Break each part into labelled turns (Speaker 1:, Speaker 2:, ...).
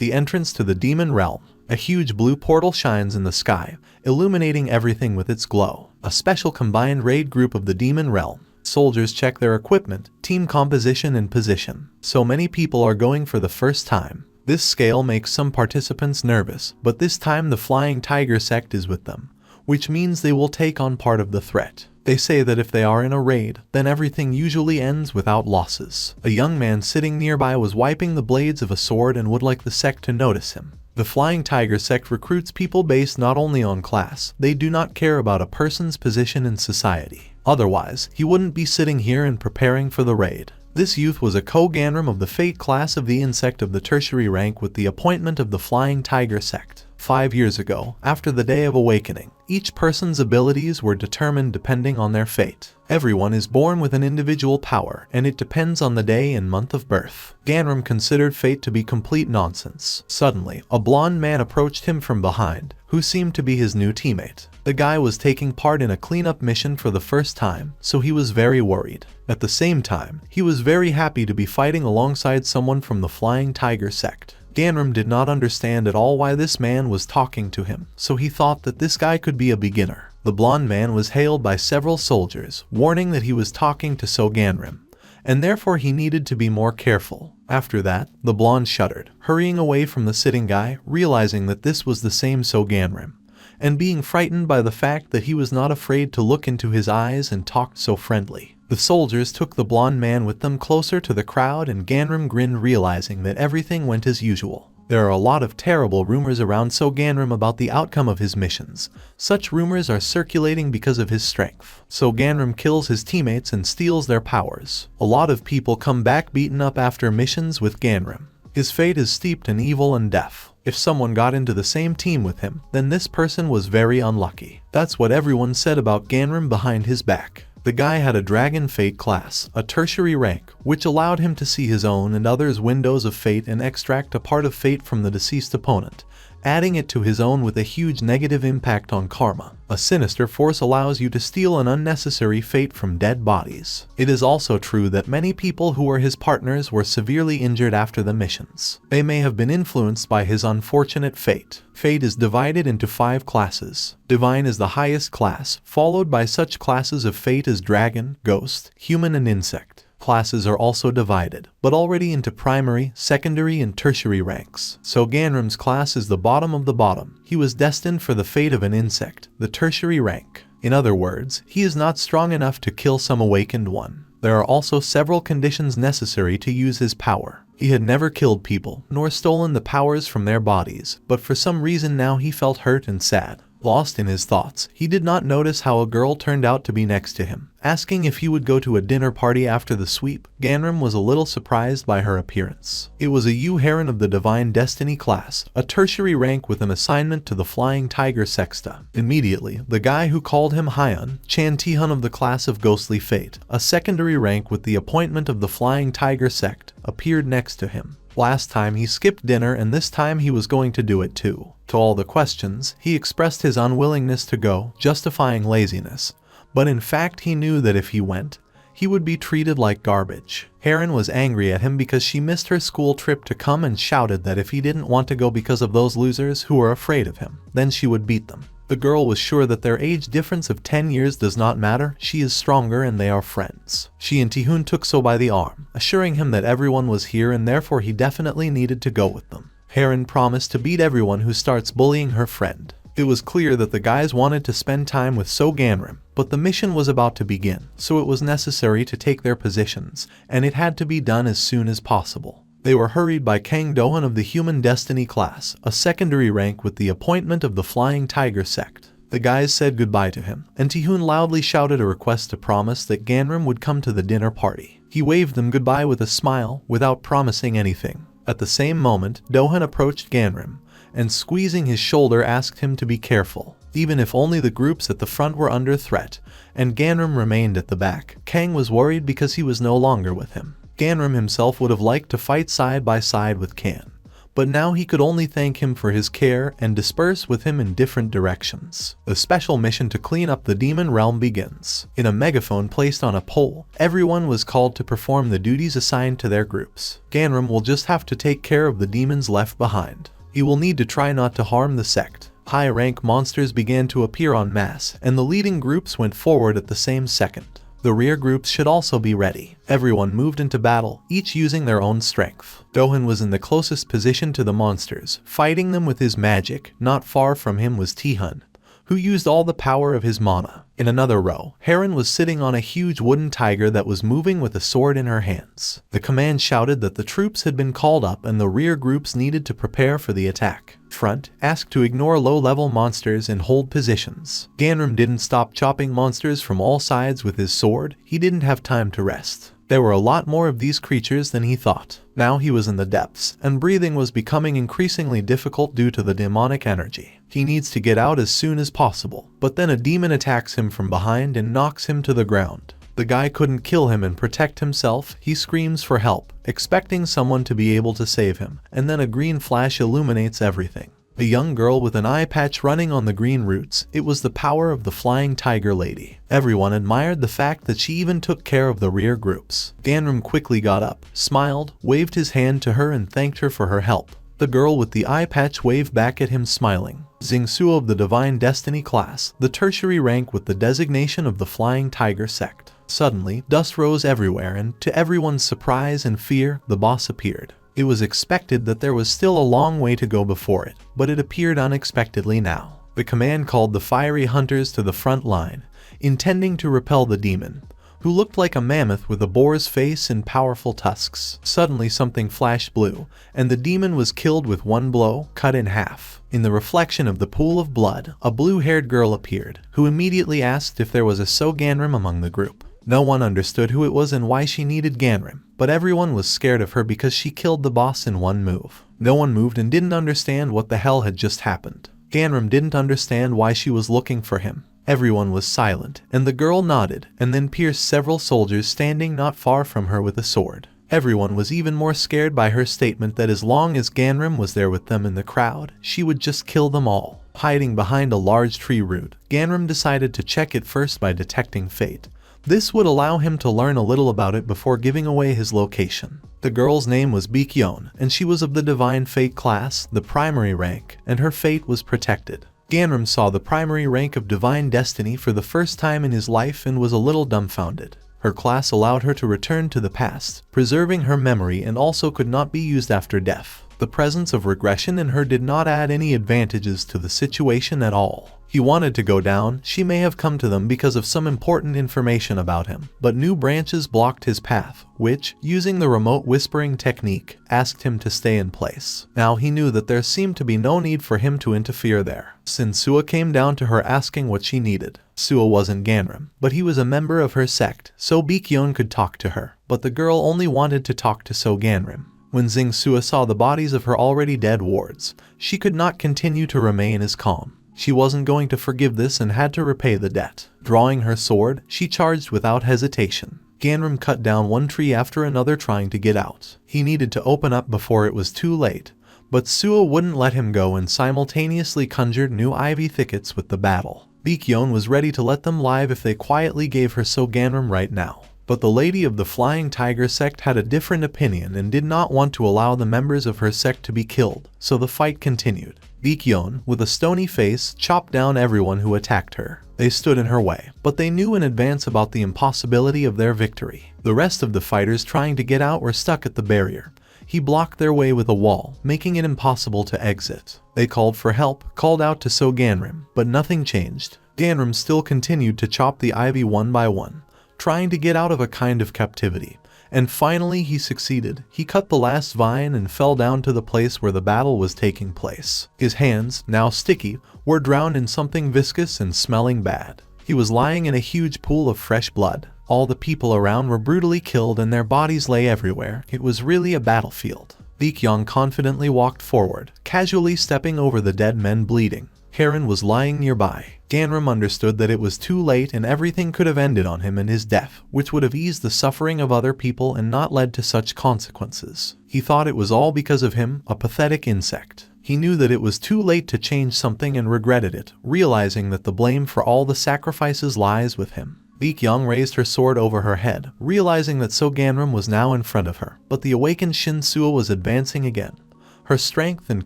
Speaker 1: The entrance to the demon realm. A huge blue portal shines in the sky, illuminating everything with its glow. A special combined raid group of the demon realm. Soldiers check their equipment, team composition and position. So many people are going for the first time. This scale makes some participants nervous, but this time the Flying Tiger sect is with them, which means they will take on part of the threat. They say that if they are in a raid, then everything usually ends without losses. A young man sitting nearby was wiping the blades of a sword and would like the sect to notice him. The Flying Tiger sect recruits people based not only on class, they do not care about a person's position in society. Otherwise, he wouldn't be sitting here and preparing for the raid. This youth was a co-Ganram of the Fate class of the insect of the tertiary rank with the appointment of the Flying Tiger sect. 5 years ago, after the Day of Awakening, each person's abilities were determined depending on their fate. Everyone is born with an individual power, and it depends on the day and month of birth. Ganram considered fate to be complete nonsense. Suddenly, a blonde man approached him from behind, who seemed to be his new teammate. The guy was taking part in a cleanup mission for the first time, so he was very worried. At the same time, he was very happy to be fighting alongside someone from the Flying Tiger sect. Ganram did not understand at all why this man was talking to him, so he thought that this guy could be a beginner. The blonde man was hailed by several soldiers, warning that he was talking to Ganram, and therefore he needed to be more careful. After that, the blonde shuddered, hurrying away from the sitting guy, realizing that this was the same Ganram, and being frightened by the fact that he was not afraid to look into his eyes and talked so friendly. The soldiers took the blonde man with them closer to the crowd, and Ganram grinned, realizing that everything went as usual. There are a lot of terrible rumors around Ganram about the outcome of his missions. Such rumors are circulating because of his strength. Ganram kills his teammates and steals their powers. A lot of people come back beaten up after missions with Ganram. His fate is steeped in evil and death. If someone got into the same team with him, then this person was very unlucky. That's what everyone said about Ganram behind his back. The guy had a Dragon Fate class, a tertiary rank, which allowed him to see his own and others' windows of fate and extract a part of fate from the deceased opponent, adding it to his own with a huge negative impact on karma. A sinister force allows you to steal an unnecessary fate from dead bodies. It is also true that many people who were his partners were severely injured after the missions. They may have been influenced by his unfortunate fate. Fate is divided into 5 classes. Divine is the highest class, followed by such classes of fate as Dragon, Ghost, Human and Insect. Classes are also divided, but already into primary, secondary, and tertiary ranks. Ganram's class is the bottom of the bottom. He was destined for the fate of an insect, the tertiary rank. In other words, he is not strong enough to kill some awakened one. There are also several conditions necessary to use his power. He had never killed people, nor stolen the powers from their bodies, but for some reason now he felt hurt and sad. Lost in his thoughts, he did not notice how a girl turned out to be next to him. Asking if he would go to a dinner party after the sweep, Ganram was a little surprised by her appearance. It was a Heron of the Divine Destiny class, a tertiary rank with an assignment to the Flying Tiger Sexta. Immediately, the guy who called him Hyun, Chan Tihun of the class of Ghostly Fate, a secondary rank with the appointment of the Flying Tiger Sect, appeared next to him. Last time he skipped dinner, and this time he was going to do it too. To all the questions, he expressed his unwillingness to go, justifying laziness. But in fact he knew that if he went, he would be treated like garbage. Heron was angry at him because she missed her school trip to come and shouted that if he didn't want to go because of those losers who were afraid of him, then she would beat them. The girl was sure that their age difference of 10 years does not matter, she is stronger and they are friends. She and Tihun took by the arm, assuring him that everyone was here and therefore he definitely needed to go with them. Heron promised to beat everyone who starts bullying her friend. It was clear that the guys wanted to spend time with Ganram, but the mission was about to begin, so it was necessary to take their positions, and it had to be done as soon as possible. They were hurried by Kang Dohan of the Human Destiny class, a secondary rank with the appointment of the Flying Tiger sect. The guys said goodbye to him, and Tihun loudly shouted a request to promise that Ganram would come to the dinner party. He waved them goodbye with a smile, without promising anything. At the same moment, Dohan approached Ganram, and squeezing his shoulder asked him to be careful. Even if only the groups at the front were under threat, and Ganram remained at the back, Kang was worried because he was no longer with him. Ganram himself would have liked to fight side by side with Kan, but now he could only thank him for his care and disperse with him in different directions. The special mission to clean up the demon realm begins. In a megaphone placed on a pole, everyone was called to perform the duties assigned to their groups. Ganram will just have to take care of the demons left behind. He will need to try not to harm the sect. High-rank monsters began to appear en masse, and the leading groups went forward at the same second. The rear groups should also be ready. Everyone moved into battle, each using their own strength. Dohan was in the closest position to the monsters, fighting them with his magic. Not far from him was Tihun, who used all the power of his mana. In another row, Heron was sitting on a huge wooden tiger that was moving with a sword in her hands. The command shouted that the troops had been called up and the rear groups needed to prepare for the attack. Front asked to ignore low-level monsters and hold positions. Ganram didn't stop chopping monsters from all sides with his sword. He didn't have time to rest. There were a lot more of these creatures than he thought. Now he was in the depths, and breathing was becoming increasingly difficult due to the demonic energy. He needs to get out as soon as possible, but then a demon attacks him from behind and knocks him to the ground. The guy couldn't kill him and protect himself. He screams for help, expecting someone to be able to save him, and then a green flash illuminates everything. A young girl with an eye patch running on the green roots. It was the power of the flying tiger lady. Everyone admired the fact that she even took care of the rear groups. Ganram quickly got up, smiled, waved his hand to her and thanked her for her help. The girl with the eye patch waved back at him smiling. Xingsu of the Divine Destiny class, the tertiary rank with the designation of the Flying Tiger sect. Suddenly, dust rose everywhere and, to everyone's surprise and fear, the boss appeared. It was expected that there was still a long way to go before it, but it appeared unexpectedly now. The command called the fiery hunters to the front line, intending to repel the demon, who looked like a mammoth with a boar's face and powerful tusks. Suddenly something flashed blue, and the demon was killed with one blow, cut in half. In the reflection of the pool of blood, a blue-haired girl appeared, who immediately asked if there was a Ganram among the group. No one understood who it was and why she needed Ganram, but everyone was scared of her because she killed the boss in one move. No one moved and didn't understand what the hell had just happened. Ganram didn't understand why she was looking for him. Everyone was silent, and the girl nodded, and then pierced several soldiers standing not far from her with a sword. Everyone was even more scared by her statement that as long as Ganram was there with them in the crowd, she would just kill them all. Hiding behind a large tree root, Ganram decided to check it first by detecting fate. This would allow him to learn a little about it before giving away his location. The girl's name was Baekyeon, and she was of the Divine Fate class, the primary rank, and her fate was protected. Ganram saw the primary rank of Divine Destiny for the first time in his life and was a little dumbfounded. Her class allowed her to return to the past, preserving her memory, and also could not be used after death. The presence of regression in her did not add any advantages to the situation at all. He wanted to go down. She may have come to them because of some important information about him, but new branches blocked his path, which, using the remote whispering technique, asked him to stay in place. Now he knew that there seemed to be no need for him to interfere there. Sua came down to her asking what she needed. Sua wasn't Ganram, but he was a member of her sect, so Baekyeon could talk to her, but the girl only wanted to talk to Ganram. When Sua saw the bodies of her already dead wards, she could not continue to remain as calm. She wasn't going to forgive this and had to repay the debt. Drawing her sword, she charged without hesitation. Ganram cut down one tree after another trying to get out. He needed to open up before it was too late, but Sua wouldn't let him go and simultaneously conjured new ivy thickets with the battle. Baekyeon was ready to let them live if they quietly gave her Ganram right now. But the lady of the Flying Tiger sect had a different opinion and did not want to allow the members of her sect to be killed, so the fight continued. Baekyeon, with a stony face, chopped down everyone who attacked her. They stood in her way, but they knew in advance about the impossibility of their victory. The rest of the fighters trying to get out were stuck at the barrier. He blocked their way with a wall, making it impossible to exit. They called for help, called out to Ganram, but nothing changed. Ganram still continued to chop the ivy one by one, trying to get out of a kind of captivity. And finally he succeeded. He cut the last vine and fell down to the place where the battle was taking place. His hands, now sticky, were drowned in something viscous and smelling bad. He was lying in a huge pool of fresh blood. All the people around were brutally killed and their bodies lay everywhere. It was really a battlefield. Baekyeon confidently walked forward, casually stepping over the dead men bleeding. Karen was lying nearby. Ganram understood that it was too late and everything could have ended on him and his death, which would have eased the suffering of other people and not led to such consequences. He thought it was all because of him, a pathetic insect. He knew that it was too late to change something and regretted it, realizing that the blame for all the sacrifices lies with him. Baekhyun raised her sword over her head, realizing that So Ganram was now in front of her, but the awakened Shin-Soo was advancing again. Her strength and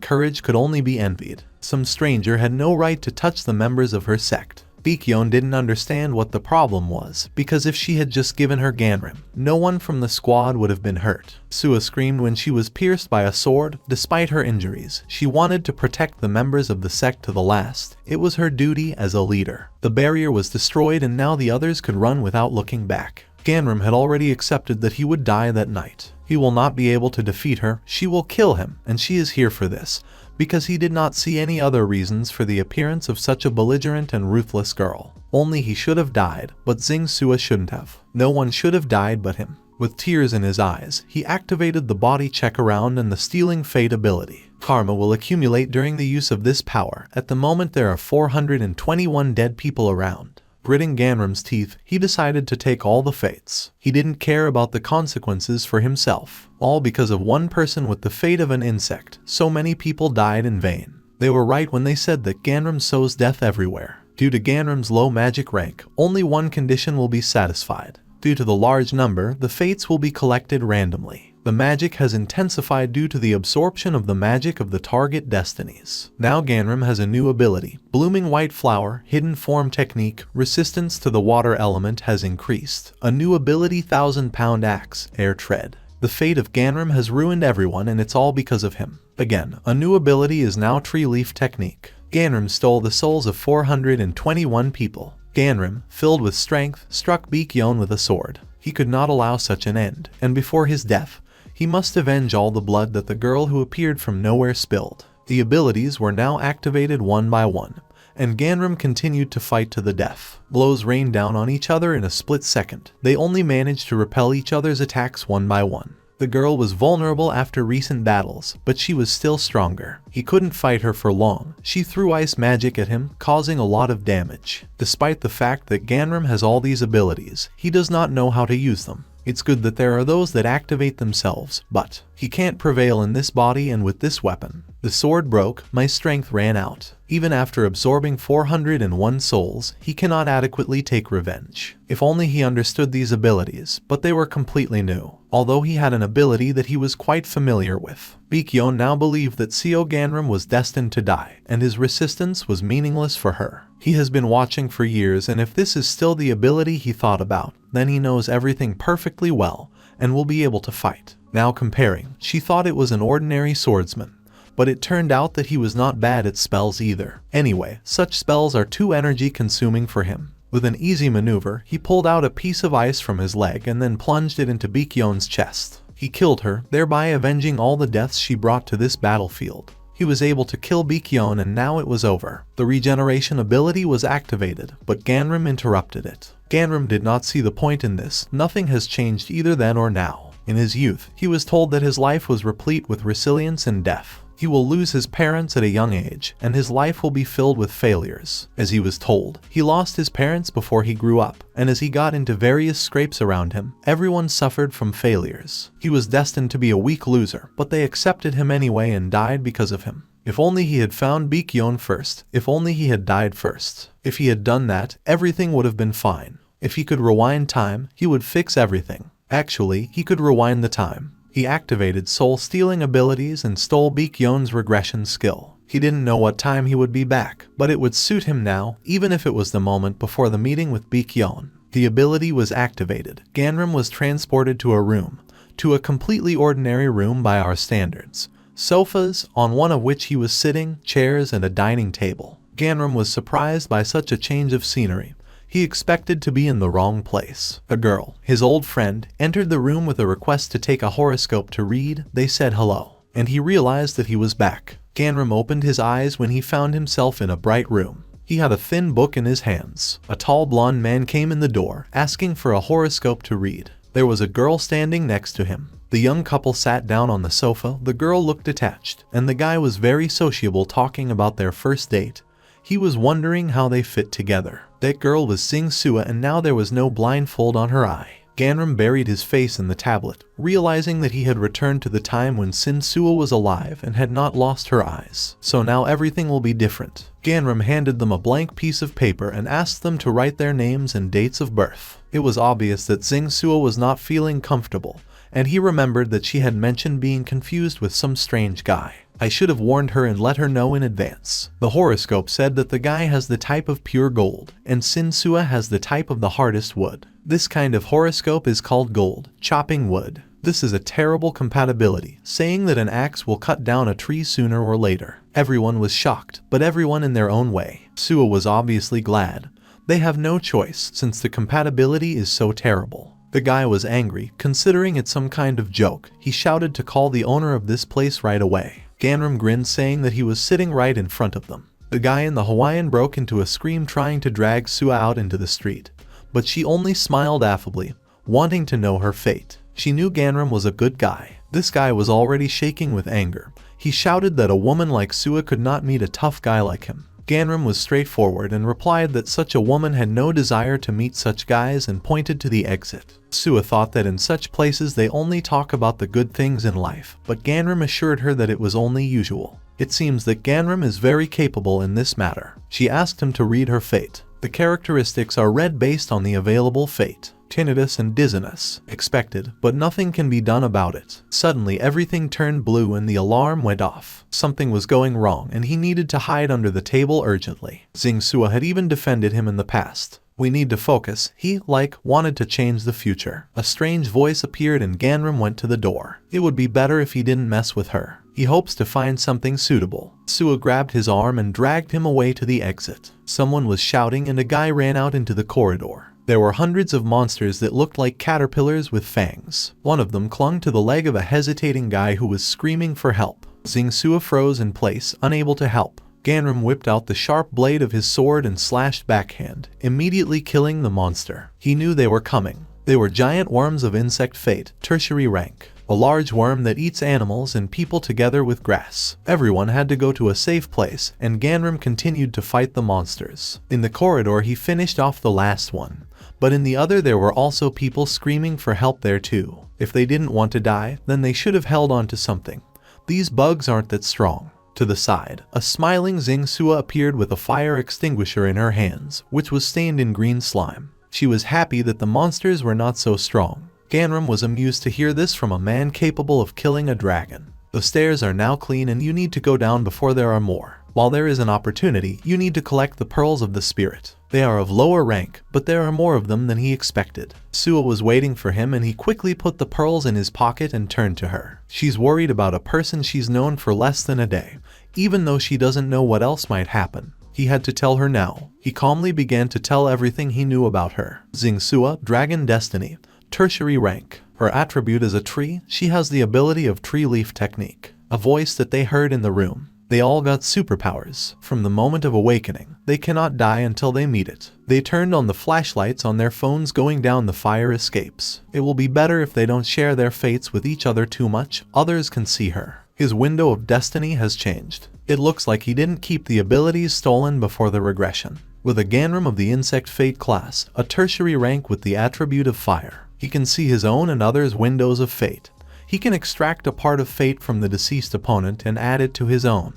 Speaker 1: courage could only be envied. Some stranger had no right to touch the members of her sect. Baekhyun didn't understand what the problem was, because if she had just given her Ganram, no one from the squad would have been hurt. Sua screamed when she was pierced by a sword. Despite her injuries, she wanted to protect the members of the sect to the last. It was her duty as a leader. The barrier was destroyed and now the others could run without looking back. Ganram had already accepted that he would die that night. He will not be able to defeat her, she will kill him, and she is here for this, because he did not see any other reasons for the appearance of such a belligerent and ruthless girl. Only he should have died, but Xing Sua shouldn't have. No one should have died but him. With tears in his eyes, he activated the body check around and the stealing fate ability. Karma will accumulate during the use of this power. At the moment there are 421 dead people around. Gritting Ganram's teeth, he decided to take all the fates. He didn't care about the consequences for himself. All because of one person with the fate of an insect. So many people died in vain. They were right when they said that Ganram sows death everywhere. Due to Ganram's low magic rank, only one condition will be satisfied. Due to the large number, the fates will be collected randomly. The magic has intensified due to the absorption of the magic of the target destinies. Now Ganram has a new ability. Blooming White Flower, Hidden Form Technique, resistance to the water element has increased. A new ability 1000-pound axe, Air Tread. The fate of Ganram has ruined everyone and it's all because of him. Again, a new ability is now Tree Leaf Technique. Ganram stole the souls of 421 people. Ganram, filled with strength, struck Baekhyun with a sword. He could not allow such an end, and before his death, he must avenge all the blood that the girl who appeared from nowhere spilled. The abilities were now activated one by one, and Ganram continued to fight to the death. Blows rained down on each other in a split second. They only managed to repel each other's attacks one by one. The girl was vulnerable after recent battles, but she was still stronger. He couldn't fight her for long. She threw ice magic at him, causing a lot of damage. Despite the fact that Ganram has all these abilities, he does not know how to use them. It's good that there are those that activate themselves, but he can't prevail in this body and with this weapon. The sword broke, my strength ran out. Even after absorbing 401 souls, he cannot adequately take revenge. If only he understood these abilities, but they were completely new. Although he had an ability that he was quite familiar with. Baekhyun now believed that Seo Ganram was destined to die, and his resistance was meaningless for her. He has been watching for years, and if this is still the ability he thought about, then he knows everything perfectly well, and will be able to fight. Now comparing, she thought it was an ordinary swordsman. But it turned out that he was not bad at spells either. Anyway, such spells are too energy consuming for him. With an easy maneuver, he pulled out a piece of ice from his leg and then plunged it into Baekhyun's chest. He killed her, thereby avenging all the deaths she brought to this battlefield. He was able to kill Baekhyun and now it was over. The regeneration ability was activated, but Ganram interrupted it. Ganram did not see the point in this. Nothing has changed either then or now. In his youth, he was told that his life was replete with resilience and death. He will lose his parents at a young age, and his life will be filled with failures. As he was told, he lost his parents before he grew up, and as he got into various scrapes around him, everyone suffered from failures. He was destined to be a weak loser, but they accepted him anyway and died because of him. If only he had found Baekhyun first. If only he had died first. If he had done that, everything would have been fine. If he could rewind time, he would fix everything. Actually, he could rewind the time. He activated soul-stealing abilities and stole Baekhyun's regression skill. He didn't know what time he would be back, but it would suit him now, even if it was the moment before the meeting with Baekhyun. The ability was activated. Ganram was transported to a completely ordinary room by our standards. Sofas, on one of which he was sitting, chairs, and a dining table. Ganram was surprised by such a change of scenery. He expected to be in the wrong place. A girl, his old friend, entered the room with a request to take a horoscope to read. They said hello, and he realized that he was back. Ganram opened his eyes when he found himself in a bright room. He had a thin book in his hands. A tall blonde man came in the door, asking for a horoscope to read. There was a girl standing next to him. The young couple sat down on the sofa. The girl looked detached, and the guy was very sociable, talking about their first date. He was wondering how they fit together. That girl was Sing Sua, and now there was no blindfold on her eye. Ganram buried his face in the tablet, realizing that he had returned to the time when Sin Sua was alive and had not lost her eyes. So now everything will be different. Ganram handed them a blank piece of paper and asked them to write their names and dates of birth. It was obvious that Sing Sua was not feeling comfortable, and he remembered that she had mentioned being confused with some strange guy. I should have warned her and let her know in advance. The horoscope said that the guy has the type of pure gold, and Sin Sua has the type of the hardest wood. This kind of horoscope is called gold, chopping wood. This is a terrible compatibility, saying that an axe will cut down a tree sooner or later. Everyone was shocked, but everyone in their own way. Sua was obviously glad. They have no choice, since the compatibility is so terrible. The guy was angry, considering it some kind of joke. He shouted to call the owner of this place right away. Ganram grinned, saying that he was sitting right in front of them. The guy in the Hawaiian broke into a scream, trying to drag Sua out into the street, but she only smiled affably, wanting to know her fate. She knew Ganram was a good guy. This guy was already shaking with anger. He shouted that a woman like Sua could not meet a tough guy like him. Ganram was straightforward and replied that such a woman had no desire to meet such guys and pointed to the exit. Sua thought that in such places they only talk about the good things in life, but Ganram assured her that it was only usual. It seems that Ganram is very capable in this matter. She asked him to read her fate. The characteristics are read based on the available fate. Tinnitus and dizziness, expected, but nothing can be done about it. Suddenly everything turned blue and the alarm went off. Something was going wrong and he needed to hide under the table urgently. Sing Sua had even defended him in the past. We need to focus. He, wanted to change the future. A strange voice appeared and Ganram went to the door. It would be better if he didn't mess with her. He hopes to find something suitable. Sua grabbed his arm and dragged him away to the exit. Someone was shouting and a guy ran out into the corridor. There were hundreds of monsters that looked like caterpillars with fangs. One of them clung to the leg of a hesitating guy who was screaming for help. Sing Sua froze in place, unable to help. Ganram whipped out the sharp blade of his sword and slashed backhand, immediately killing the monster. He knew they were coming. They were giant worms of insect fate, tertiary rank. A large worm that eats animals and people together with grass. Everyone had to go to a safe place, and Ganram continued to fight the monsters. In the corridor he finished off the last one, but in the other there were also people screaming for help there too. If they didn't want to die, then they should have held on to something. These bugs aren't that strong. To the side, a smiling Sing Sua appeared with a fire extinguisher in her hands, which was stained in green slime. She was happy that the monsters were not so strong. Ganram was amused to hear this from a man capable of killing a dragon. The stairs are now clean and you need to go down before there are more. While there is an opportunity, you need to collect the pearls of the spirit. They are of lower rank, but there are more of them than he expected. Sua was waiting for him and he quickly put the pearls in his pocket and turned to her. She's worried about a person she's known for less than a day, even though she doesn't know what else might happen. He had to tell her now. He calmly began to tell everything he knew about her. Sing Sua, Dragon Destiny, tertiary rank. Her attribute is a tree. She has the ability of tree leaf technique. A voice that they heard in the room. They all got superpowers. From the moment of awakening, they cannot die until they meet it. They turned on the flashlights on their phones going down the fire escapes. It will be better if they don't share their fates with each other too much. Others can see her. His window of destiny has changed. It looks like he didn't keep the abilities stolen before the regression. With a Ganram of the insect fate class, a tertiary rank with the attribute of fire, he can see his own and others' windows of fate. He can extract a part of fate from the deceased opponent and add it to his own,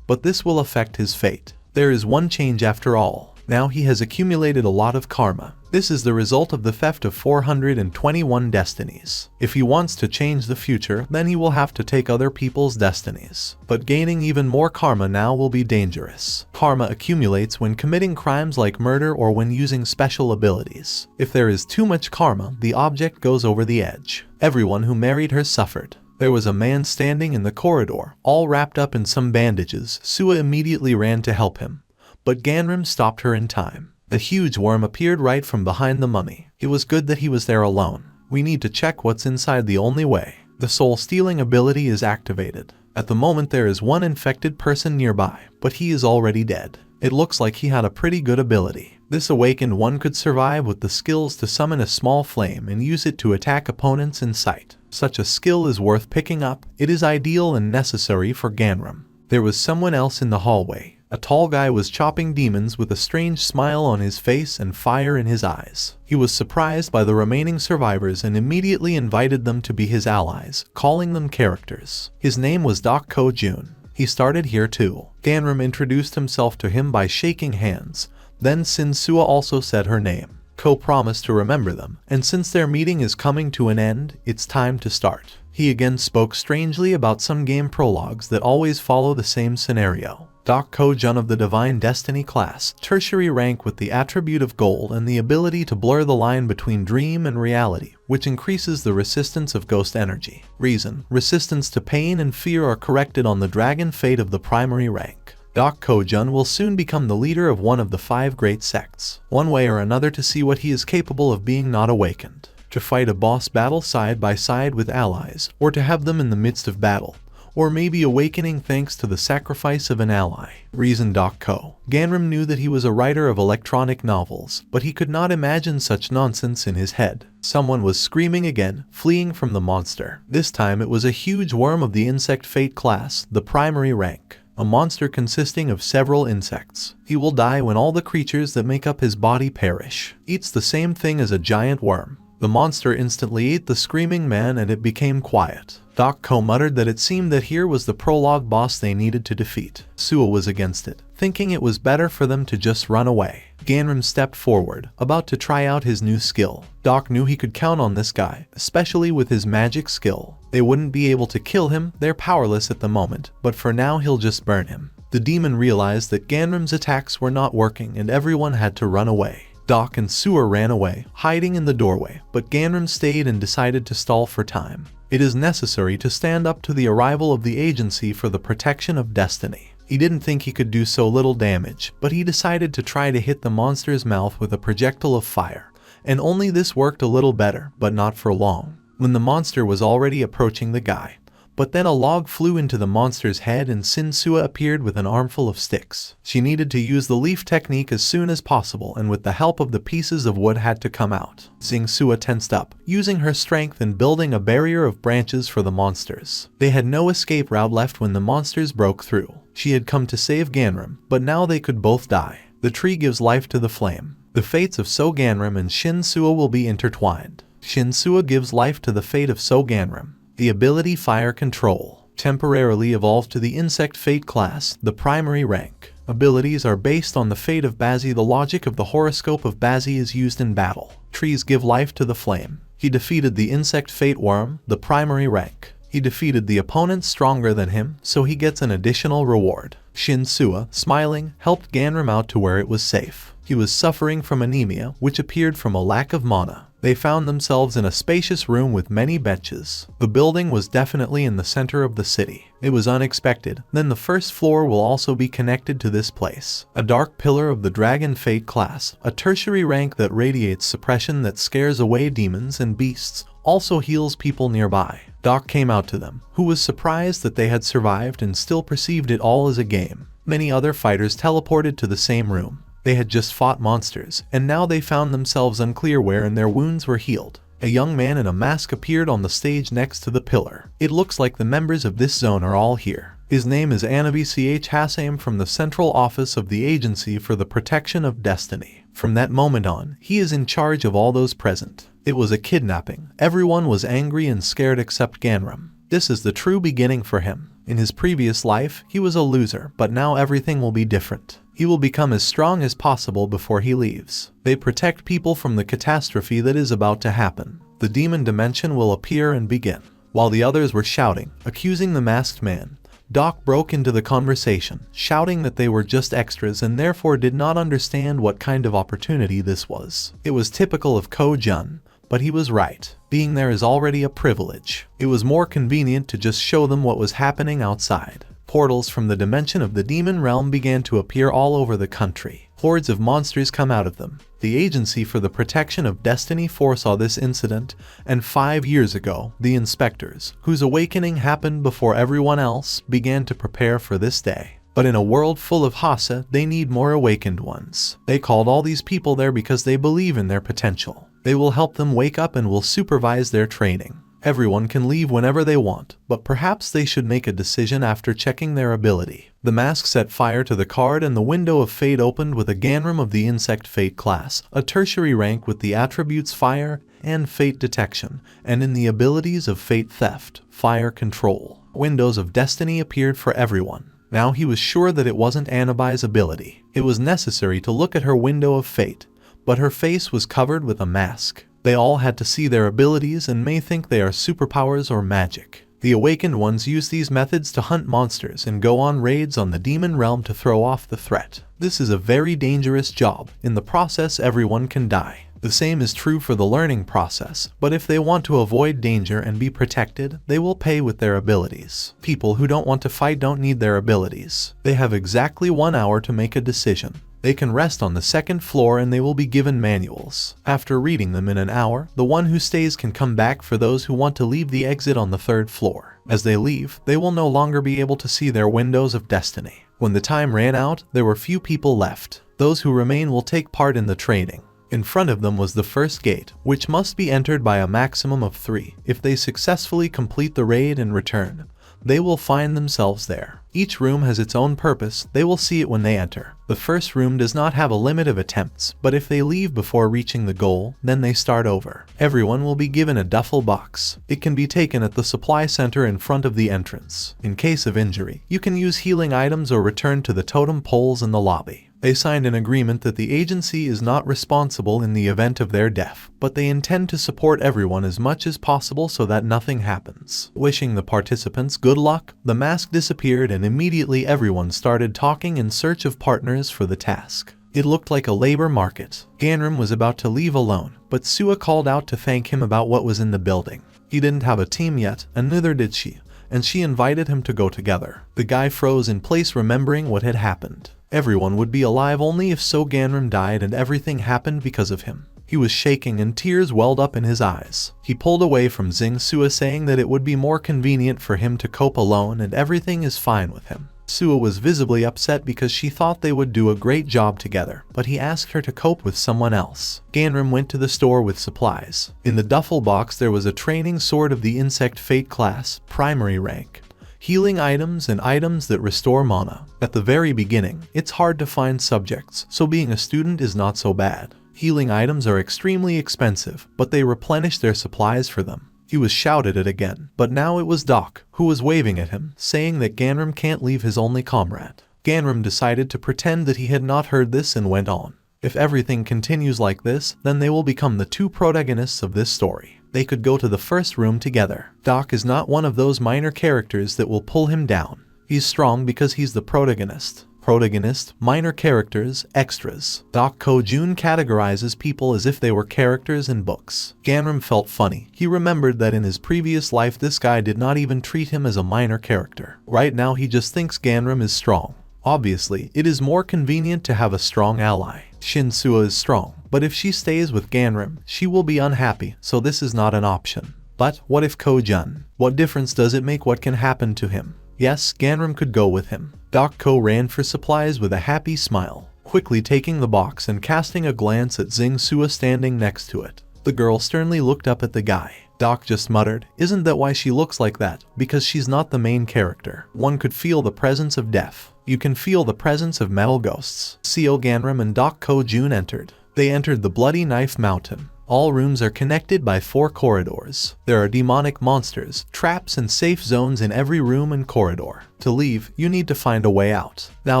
Speaker 1: but this will affect his fate. There is one change after all. Now he has accumulated a lot of karma. This is the result of the theft of 421 destinies. If he wants to change the future, then he will have to take other people's destinies. But gaining even more karma now will be dangerous. Karma accumulates when committing crimes like murder or when using special abilities. If there is too much karma, the object goes over the edge. Everyone who married her suffered. There was a man standing in the corridor, all wrapped up in some bandages. Sua immediately ran to help him, but Ganram stopped her in time. A huge worm appeared right from behind the mummy. It was good that he was there alone. We need to check what's inside the only way. The soul-stealing ability is activated. At the moment there is one infected person nearby, but he is already dead. It looks like he had a pretty good ability. This awakened one could survive with the skills to summon a small flame and use it to attack opponents in sight. Such a skill is worth picking up. It is ideal and necessary for Ganram. There was someone else in the hallway. A tall guy was chopping demons with a strange smile on his face and fire in his eyes. He was surprised by the remaining survivors and immediately invited them to be his allies, calling them characters. His name was Dak Ko-jun. He started here too. Ganram introduced himself to him by shaking hands. Then Shin-soo also said her name. Ko promised to remember them, and since their meeting is coming to an end, it's time to start. He again spoke strangely about some game prologues that always follow the same scenario. Dak Ko-jun of the Divine Destiny class, tertiary rank with the attribute of gold and the ability to blur the line between dream and reality, which increases the resistance of ghost energy. Reason: resistance to pain and fear are corrected on the dragon fate of the primary rank. Dak Ko-jun will soon become the leader of one of the 5 great sects, one way or another to see what he is capable of being not awakened. To fight a boss battle side by side with allies, or to have them in the midst of battle, or maybe awakening thanks to the sacrifice of an ally. Reason: Dak Ko. Ganram knew that he was a writer of electronic novels, but he could not imagine such nonsense in his head. Someone was screaming again, fleeing from the monster. This time it was a huge worm of the insect fate class, the primary rank. A monster consisting of several insects. He will die when all the creatures that make up his body perish. Eats the same thing as a giant worm. The monster instantly ate the screaming man and it became quiet. Dak Ko muttered that it seemed that here was the prologue boss they needed to defeat. Suo was against it, thinking it was better for them to just run away. Ganram stepped forward, about to try out his new skill. Dak knew he could count on this guy, especially with his magic skill. They wouldn't be able to kill him, they're powerless at the moment, but for now he'll just burn him. The demon realized that Ganram's attacks were not working and everyone had to run away. Dak and Suo ran away, hiding in the doorway, but Ganram stayed and decided to stall for time. It is necessary to stand up to the arrival of the Agency for the Protection of Destiny. He didn't think he could do so little damage, but he decided to try to hit the monster's mouth with a projectile of fire. And only this worked a little better, but not for long. When the monster was already approaching the guy. But then a log flew into the monster's head and Shin-soo appeared with an armful of sticks. She needed to use the leaf technique as soon as possible and with the help of the pieces of wood had to come out. Shin-soo tensed up, using her strength and building a barrier of branches for the monsters. They had no escape route left when the monsters broke through. She had come to save Ganram, but now they could both die. The tree gives life to the flame. The fates of So Ganram and Shin-soo will be intertwined. Shin-soo gives life to the fate of So Ganram. The ability Fire Control temporarily evolved to the Insect Fate class, the primary rank. Abilities are based on the fate of Bazzi. The logic of the horoscope of Bazzi is used in battle. Trees give life to the flame. He defeated the Insect Fate Worm, the primary rank. He defeated the opponent stronger than him, so he gets an additional reward. Shin-soo, smiling, helped Ganram out to where it was safe. He was suffering from anemia, which appeared from a lack of mana. They found themselves in a spacious room with many benches. The building was definitely in the center of the city. It was unexpected. Then the first floor will also be connected to this place. A dark pillar of the Dragon Fate class, a tertiary rank that radiates suppression that scares away demons and beasts, also heals people nearby. Dak came out to them, who was surprised that they had survived and still perceived it all as a game. Many other fighters teleported to the same room. They had just fought monsters, and now they found themselves unclear where and their wounds were healed. A young man in a mask appeared on the stage next to the pillar. It looks like the members of this zone are all here. His name is Anabi Ch. Hassam from the Central Office of the Agency for the Protection of Destiny. From that moment on, he is in charge of all those present. It was a kidnapping. Everyone was angry and scared except Ganram. This is the true beginning for him. In his previous life, he was a loser, but now everything will be different. He will become as strong as possible before he leaves. They protect people from the catastrophe that is about to happen. The demon dimension will appear and begin. While the others were shouting, accusing the masked man, Dak broke into the conversation, shouting that they were just extras and therefore did not understand what kind of opportunity this was. It was typical of Ko-jun, but he was right. Being there is already a privilege. It was more convenient to just show them what was happening outside. Portals from the dimension of the demon realm began to appear all over the country. Hordes of monsters come out of them. The Agency for the Protection of Destiny foresaw this incident, and 5 years ago, the inspectors, whose awakening happened before everyone else, began to prepare for this day. But in a world full of Hasa, they need more awakened ones. They called all these people there because they believe in their potential. They will help them wake up and will supervise their training. Everyone can leave whenever they want, but perhaps they should make a decision after checking their ability. The mask set fire to the card and the window of fate opened with a Ganram of the Insect Fate class, a tertiary rank with the attributes Fire and Fate Detection, and in the abilities of Fate Theft, Fire Control. Windows of Destiny appeared for everyone. Now he was sure that it wasn't Anabi's ability. It was necessary to look at her window of fate, but her face was covered with a mask. They all had to see their abilities and may think they are superpowers or magic. The awakened ones use these methods to hunt monsters and go on raids on the demon realm to throw off the threat. This is a very dangerous job. In the process, everyone can die. The same is true for the learning process, but if they want to avoid danger and be protected, they will pay with their abilities. People who don't want to fight don't need their abilities. They have exactly 1 hour to make a decision. They can rest on the second floor and they will be given manuals. After reading them in an hour, the one who stays can come back for those who want to leave the exit on the 3rd floor. As they leave, they will no longer be able to see their windows of destiny. When the time ran out, there were few people left. Those who remain will take part in the training. In front of them was the first gate, which must be entered by a maximum of 3. If they successfully complete the raid and return, they will find themselves there. Each room has its own purpose. They will see it when they enter. The first room does not have a limit of attempts, but if they leave before reaching the goal, then they start over. Everyone will be given a duffel box. It can be taken at the supply center in front of the entrance. In case of injury, you can use healing items or return to the totem poles in the lobby. They signed an agreement that the agency is not responsible in the event of their death, but they intend to support everyone as much as possible so that nothing happens. Wishing the participants good luck, the mask disappeared and immediately everyone started talking in search of partners for the task. It looked like a labor market. Ganram was about to leave alone, but Sua called out to thank him about what was in the building. He didn't have a team yet, and neither did she, and she invited him to go together. The guy froze in place remembering what had happened. Everyone would be alive only if So Ganram died, and everything happened because of him. He was shaking and tears welled up in his eyes. He pulled away from Xing Sua saying that it would be more convenient for him to cope alone and everything is fine with him. Sua was visibly upset because she thought they would do a great job together, but he asked her to cope with someone else. Ganram went to the store with supplies. In the duffel box there was a training sword of the Insect Fate class, primary rank. Healing items and items that restore mana. At the very beginning, it's hard to find subjects, so being a student is not so bad. Healing items are extremely expensive, but they replenish their supplies for them. He was shouted at again, but now it was Doc, who was waving at him, saying that Ganram can't leave his only comrade. Ganram decided to pretend that he had not heard this and went on. If everything continues like this, then they will become the 2 protagonists of this story. They could go to the first room together. Doc is not one of those minor characters that will pull him down. He's strong because he's the protagonist. Protagonist, minor characters, extras. Doc Ko-jun categorizes people as if they were characters in books. Ganram felt funny. He remembered that in his previous life this guy did not even treat him as a minor character. Right now he just thinks Ganram is strong. Obviously, it is more convenient to have a strong ally. Shin Sua is strong, but if she stays with Ganram, she will be unhappy, so this is not an option. But what if Ko-jun? What difference does it make what can happen to him? Yes, Ganram could go with him. Doc Ko ran for supplies with a happy smile, quickly taking the box and casting a glance at Xing Sua standing next to it. The girl sternly looked up at the guy. Doc just muttered, "Isn't that why she looks like that? Because she's not the main character." One could feel the presence of death. You can feel the presence of metal ghosts. Seo Ganram and Doc Ko-jun entered. They entered the Bloody Knife Mountain. All rooms are connected by 4 corridors. There are demonic monsters, traps, and safe zones in every room and corridor. To leave, you need to find a way out. Now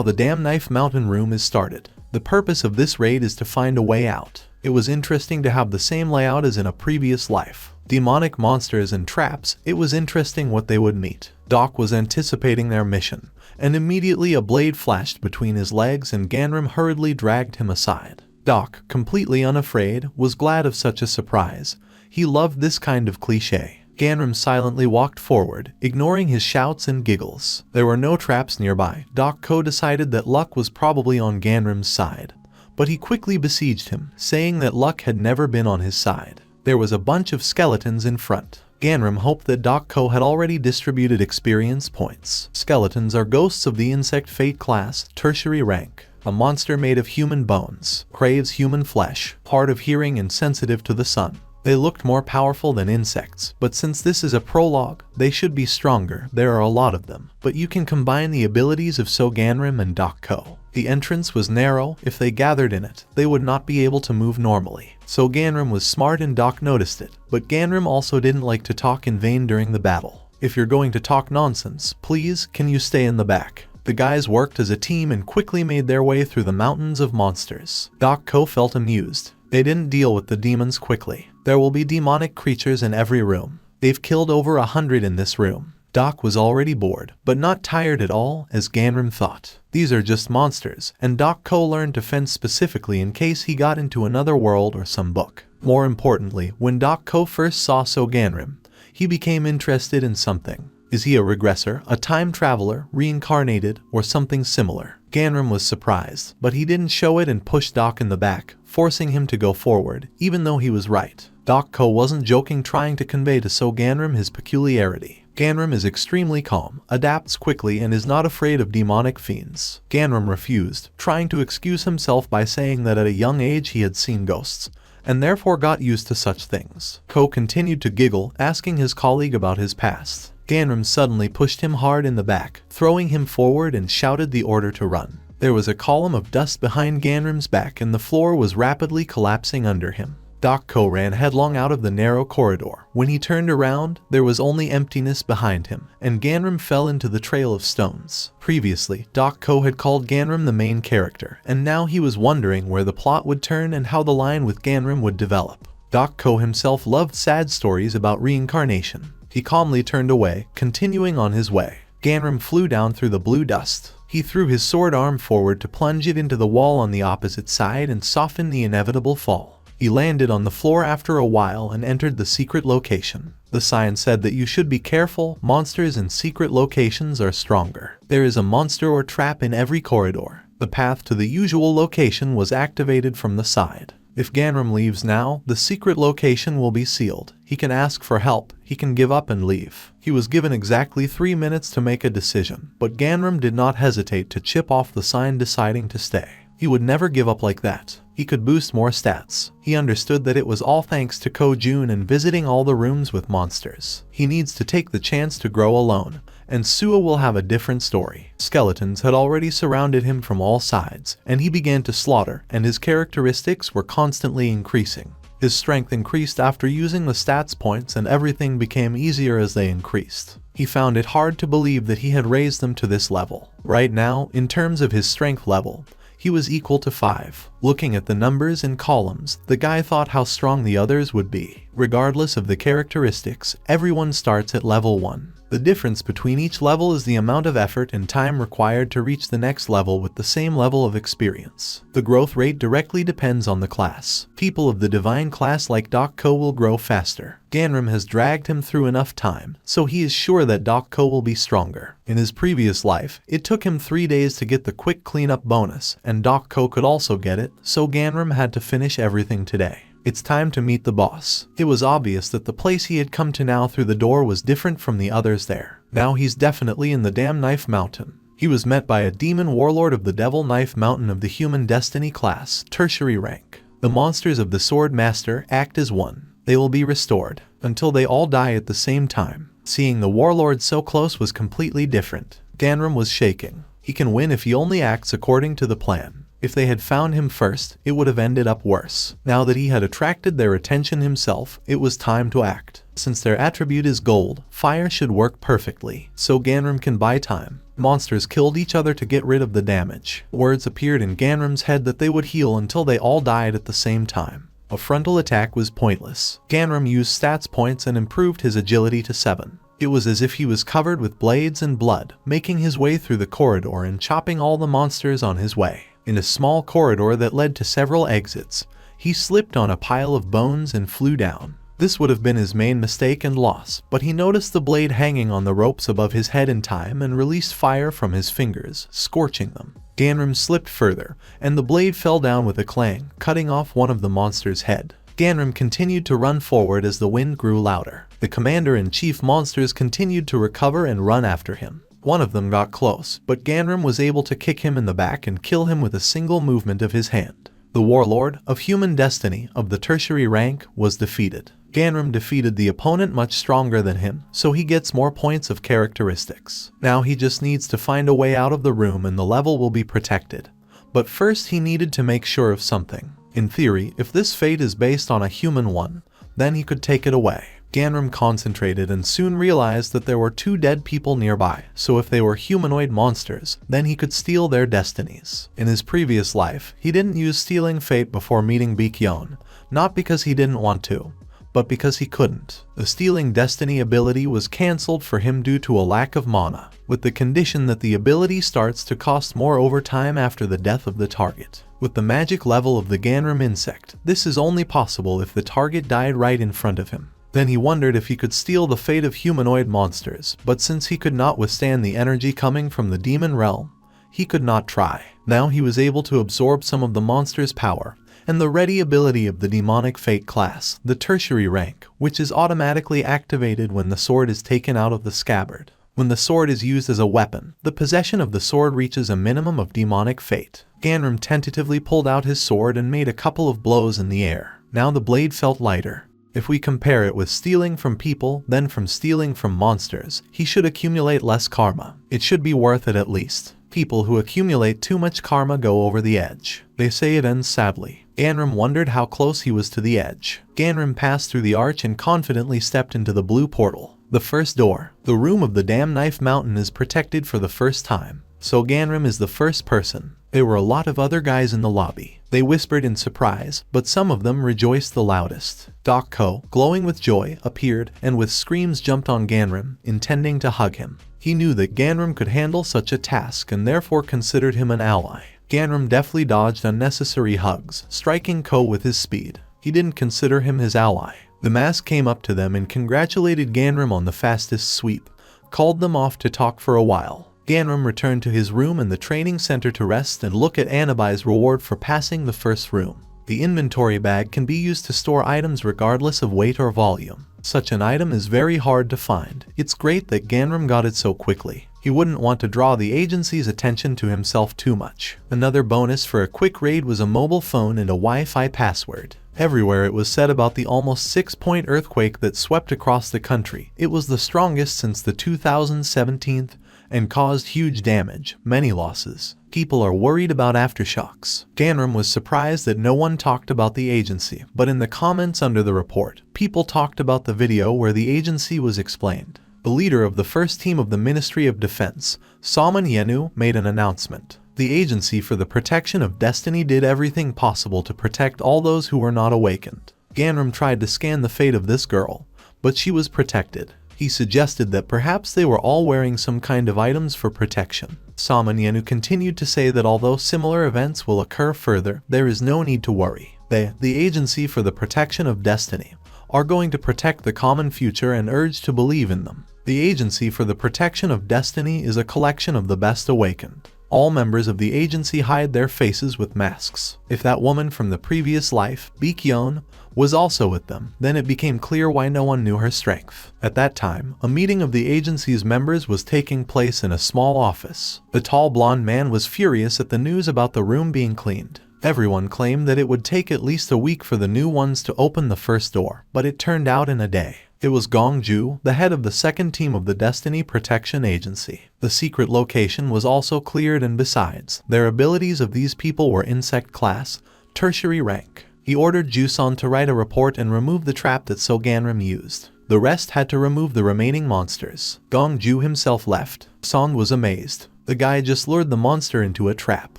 Speaker 1: the Damn Knife Mountain room is started. The purpose of this raid is to find a way out. It was interesting to have the same layout as in a previous life. Demonic monsters and traps, it was interesting what they would meet. Doc was anticipating their mission, and immediately a blade flashed between his legs and Ganram hurriedly dragged him aside. Doc, completely unafraid, was glad of such a surprise. He loved this kind of cliché. Ganram silently walked forward, ignoring his shouts and giggles. There were no traps nearby. Doc Ko decided that luck was probably on Ganram's side, but he quickly besieged him, saying that luck had never been on his side. There was a bunch of skeletons in front. Ganram hoped that Doc Ko had already distributed experience points. Skeletons are ghosts of the Insect Fate class, tertiary rank. A monster made of human bones, craves human flesh, hard of hearing and sensitive to the sun. They looked more powerful than insects, but since this is a prologue, they should be stronger. There are a lot of them, but you can combine the abilities of So Ganrim and Ko. The entrance was narrow. If they gathered in it, they would not be able to move normally. So Ganrim was smart and Doc noticed it, but Ganrim also didn't like to talk in vain during the battle. If you're going to talk nonsense, please, can you stay in the back? The guys worked as a team and quickly made their way through the mountains of monsters. Ko felt amused. They didn't deal with the demons quickly. There will be demonic creatures in every room. They've killed over 100 in this room. Doc was already bored, but not tired at all, as Ganrim thought. These are just monsters, and Ko learned to fend specifically in case he got into another world or some book. More importantly, when Ko first saw So Ganrim, he became interested in something. Is he a regressor, a time traveler, reincarnated, or something similar? Ganrim was surprised, but he didn't show it and pushed Doc in the back, forcing him to go forward, even though he was right. Ko wasn't joking, trying to convey to So Ganrim his peculiarity. Ganrim is extremely calm, adapts quickly, and is not afraid of demonic fiends. Ganrim refused, trying to excuse himself by saying that at a young age he had seen ghosts, and therefore got used to such things. Ko continued to giggle, asking his colleague about his past. Ganrim suddenly pushed him hard in the back, throwing him forward, and shouted the order to run. There was a column of dust behind Ganrim's back and the floor was rapidly collapsing under him. Ko ran headlong out of the narrow corridor. When he turned around, there was only emptiness behind him, and Ganrim fell into the trail of stones. Previously, Ko had called Ganrim the main character, and now he was wondering where the plot would turn and how the line with Ganrim would develop. Ko himself loved sad stories about reincarnation. He calmly turned away, continuing on his way. Ganrim flew down through the blue dust. He threw his sword arm forward to plunge it into the wall on the opposite side and soften the inevitable fall. He landed on the floor after a while and entered the secret location. The sign said that you should be careful. Monsters in secret locations are stronger. There is a monster or trap in every corridor. The path to the usual location was activated from the side. If Ganrim leaves now, the secret location will be sealed. He can ask for help, he can give up and leave. He was given exactly 3 minutes to make a decision, but Ganrim did not hesitate to chip off the sign, deciding to stay. He would never give up like that. He could boost more stats. He understood that it was all thanks to Ko-jun and visiting all the rooms with monsters. He needs to take the chance to grow alone, and Suo will have a different story. Skeletons had already surrounded him from all sides, and he began to slaughter, and his characteristics were constantly increasing. His strength increased after using the stats points, and everything became easier as they increased. He found it hard to believe that he had raised them to this level. Right now, in terms of his strength level, he was equal to 5. Looking at the numbers in columns, the guy thought how strong the others would be. Regardless of the characteristics, everyone starts at level 1. The difference between each level is the amount of effort and time required to reach the next level with the same level of experience. The growth rate directly depends on the class. People of the divine class like Ko will grow faster. Ganrim has dragged him through enough time, so he is sure that Ko will be stronger. In his previous life, it took him 3 days to get the quick cleanup bonus, and Ko could also get it, so Ganrim had to finish everything today. It's time to meet the boss. It was obvious that the place he had come to now through the door was different from the others there. Now he's definitely in the damn Knife Mountain. He was met by a demon warlord of the Devil Knife Mountain of the Human Destiny class, tertiary rank. The monsters of the Sword Master act as one. They will be restored, until they all die at the same time. Seeing the warlord so close was completely different. Ganrim was shaking. He can win if he only acts according to the plan. If they had found him first, it would have ended up worse. Now that he had attracted their attention himself, it was time to act. Since their attribute is gold, fire should work perfectly, so Ganrim can buy time. Monsters killed each other to get rid of the damage. Words appeared in Ganrim's head that they would heal until they all died at the same time. A frontal attack was pointless. Ganrim used stats points and improved his agility to 7. It was as if he was covered with blades and blood, making his way through the corridor and chopping all the monsters on his way. In a small corridor that led to several exits, he slipped on a pile of bones and flew down. This would have been his main mistake and loss, but he noticed the blade hanging on the ropes above his head in time and released fire from his fingers, scorching them. Ganrim slipped further, and the blade fell down with a clang, cutting off one of the monster's head. Ganrim continued to run forward as the wind grew louder. The commander-in-chief monsters continued to recover and run after him. One of them got close, but Ganrim was able to kick him in the back and kill him with a single movement of his hand. The warlord of human destiny of the tertiary rank was defeated. Ganram defeated the opponent much stronger than him, so he gets more points of characteristics. Now he just needs to find a way out of the room and the level will be protected. But first he needed to make sure of something. In theory, if this fate is based on a human one, then he could take it away. Ganram concentrated and soon realized that there were 2 dead people nearby, so if they were humanoid monsters, then he could steal their destinies. In his previous life, he didn't use stealing fate before meeting Baekhyun, not because he didn't want to, but because he couldn't. The stealing destiny ability was cancelled for him due to a lack of mana, with the condition that the ability starts to cost more over time after the death of the target. With the magic level of the Ganram insect, this is only possible if the target died right in front of him. Then he wondered if he could steal the fate of humanoid monsters, but since he could not withstand the energy coming from the demon realm, he could not try. Now he was able to absorb some of the monster's power, and the ready ability of the demonic fate class, the tertiary rank, which is automatically activated when the sword is taken out of the scabbard. When the sword is used as a weapon, the possession of the sword reaches a minimum of demonic fate. Ganram tentatively pulled out his sword and made a couple of blows in the air. Now the blade felt lighter. If we compare it with stealing from people, then from stealing from monsters, he should accumulate less karma. It should be worth it at least. People who accumulate too much karma go over the edge. They say it ends sadly. Ganram wondered how close he was to the edge. Ganram passed through the arch and confidently stepped into the blue portal. The first door. The room of the Damn Knife Mountain is protected for the first time, so Ganram is the first person. There were a lot of other guys in the lobby. They whispered in surprise, but some of them rejoiced the loudest. Doc Ko, glowing with joy, appeared and with screams jumped on Ganram, intending to hug him. He knew that Ganram could handle such a task and therefore considered him an ally. Ganram deftly dodged unnecessary hugs, striking Ko with his speed. He didn't consider him his ally. The mask came up to them and congratulated Ganram on the fastest sweep, called them off to talk for a while. Ganram returned to his room in the training center to rest and look at Anabai's reward for passing the first room. The inventory bag can be used to store items regardless of weight or volume. Such an item is very hard to find. It's great that Ganram got it so quickly. He wouldn't want to draw the agency's attention to himself too much. Another bonus for a quick raid was a mobile phone and a Wi-Fi password. Everywhere it was said about the almost 6-point earthquake that swept across the country. It was the strongest since the 2017 and caused huge damage, many losses. People are worried about aftershocks. Ganram was surprised that no one talked about the agency, but in the comments under the report, people talked about the video where the agency was explained. The leader of the first team of the Ministry of Defense, Salman Yenu, made an announcement. The Agency for the Protection of Destiny did everything possible to protect all those who were not awakened. Ganram tried to scan the fate of this girl, but she was protected. He suggested that perhaps they were all wearing some kind of items for protection. Salman Yenu continued to say that although similar events will occur further, there is no need to worry. They, the Agency for the Protection of Destiny, are going to protect the common future and urge to believe in them. The Agency for the Protection of Destiny is a collection of the best awakened. All members of the agency hide their faces with masks. If that woman from the previous life, Baekhyun, was also with them, then it became clear why no one knew her strength. At that time, a meeting of the agency's members was taking place in a small office. The tall blonde man was furious at the news about the room being cleaned. Everyone claimed that it would take at least a week for the new ones to open the first door, but it turned out in a day. It was Gong Ju, the head of the second team of the Destiny Protection Agency. The secret location was also cleared, and besides, their abilities of these people were insect class, tertiary rank. He ordered Juson to write a report and remove the trap that So Ganram used. The rest had to remove the remaining monsters. Gong Ju himself left. Song was amazed. The guy just lured the monster into a trap.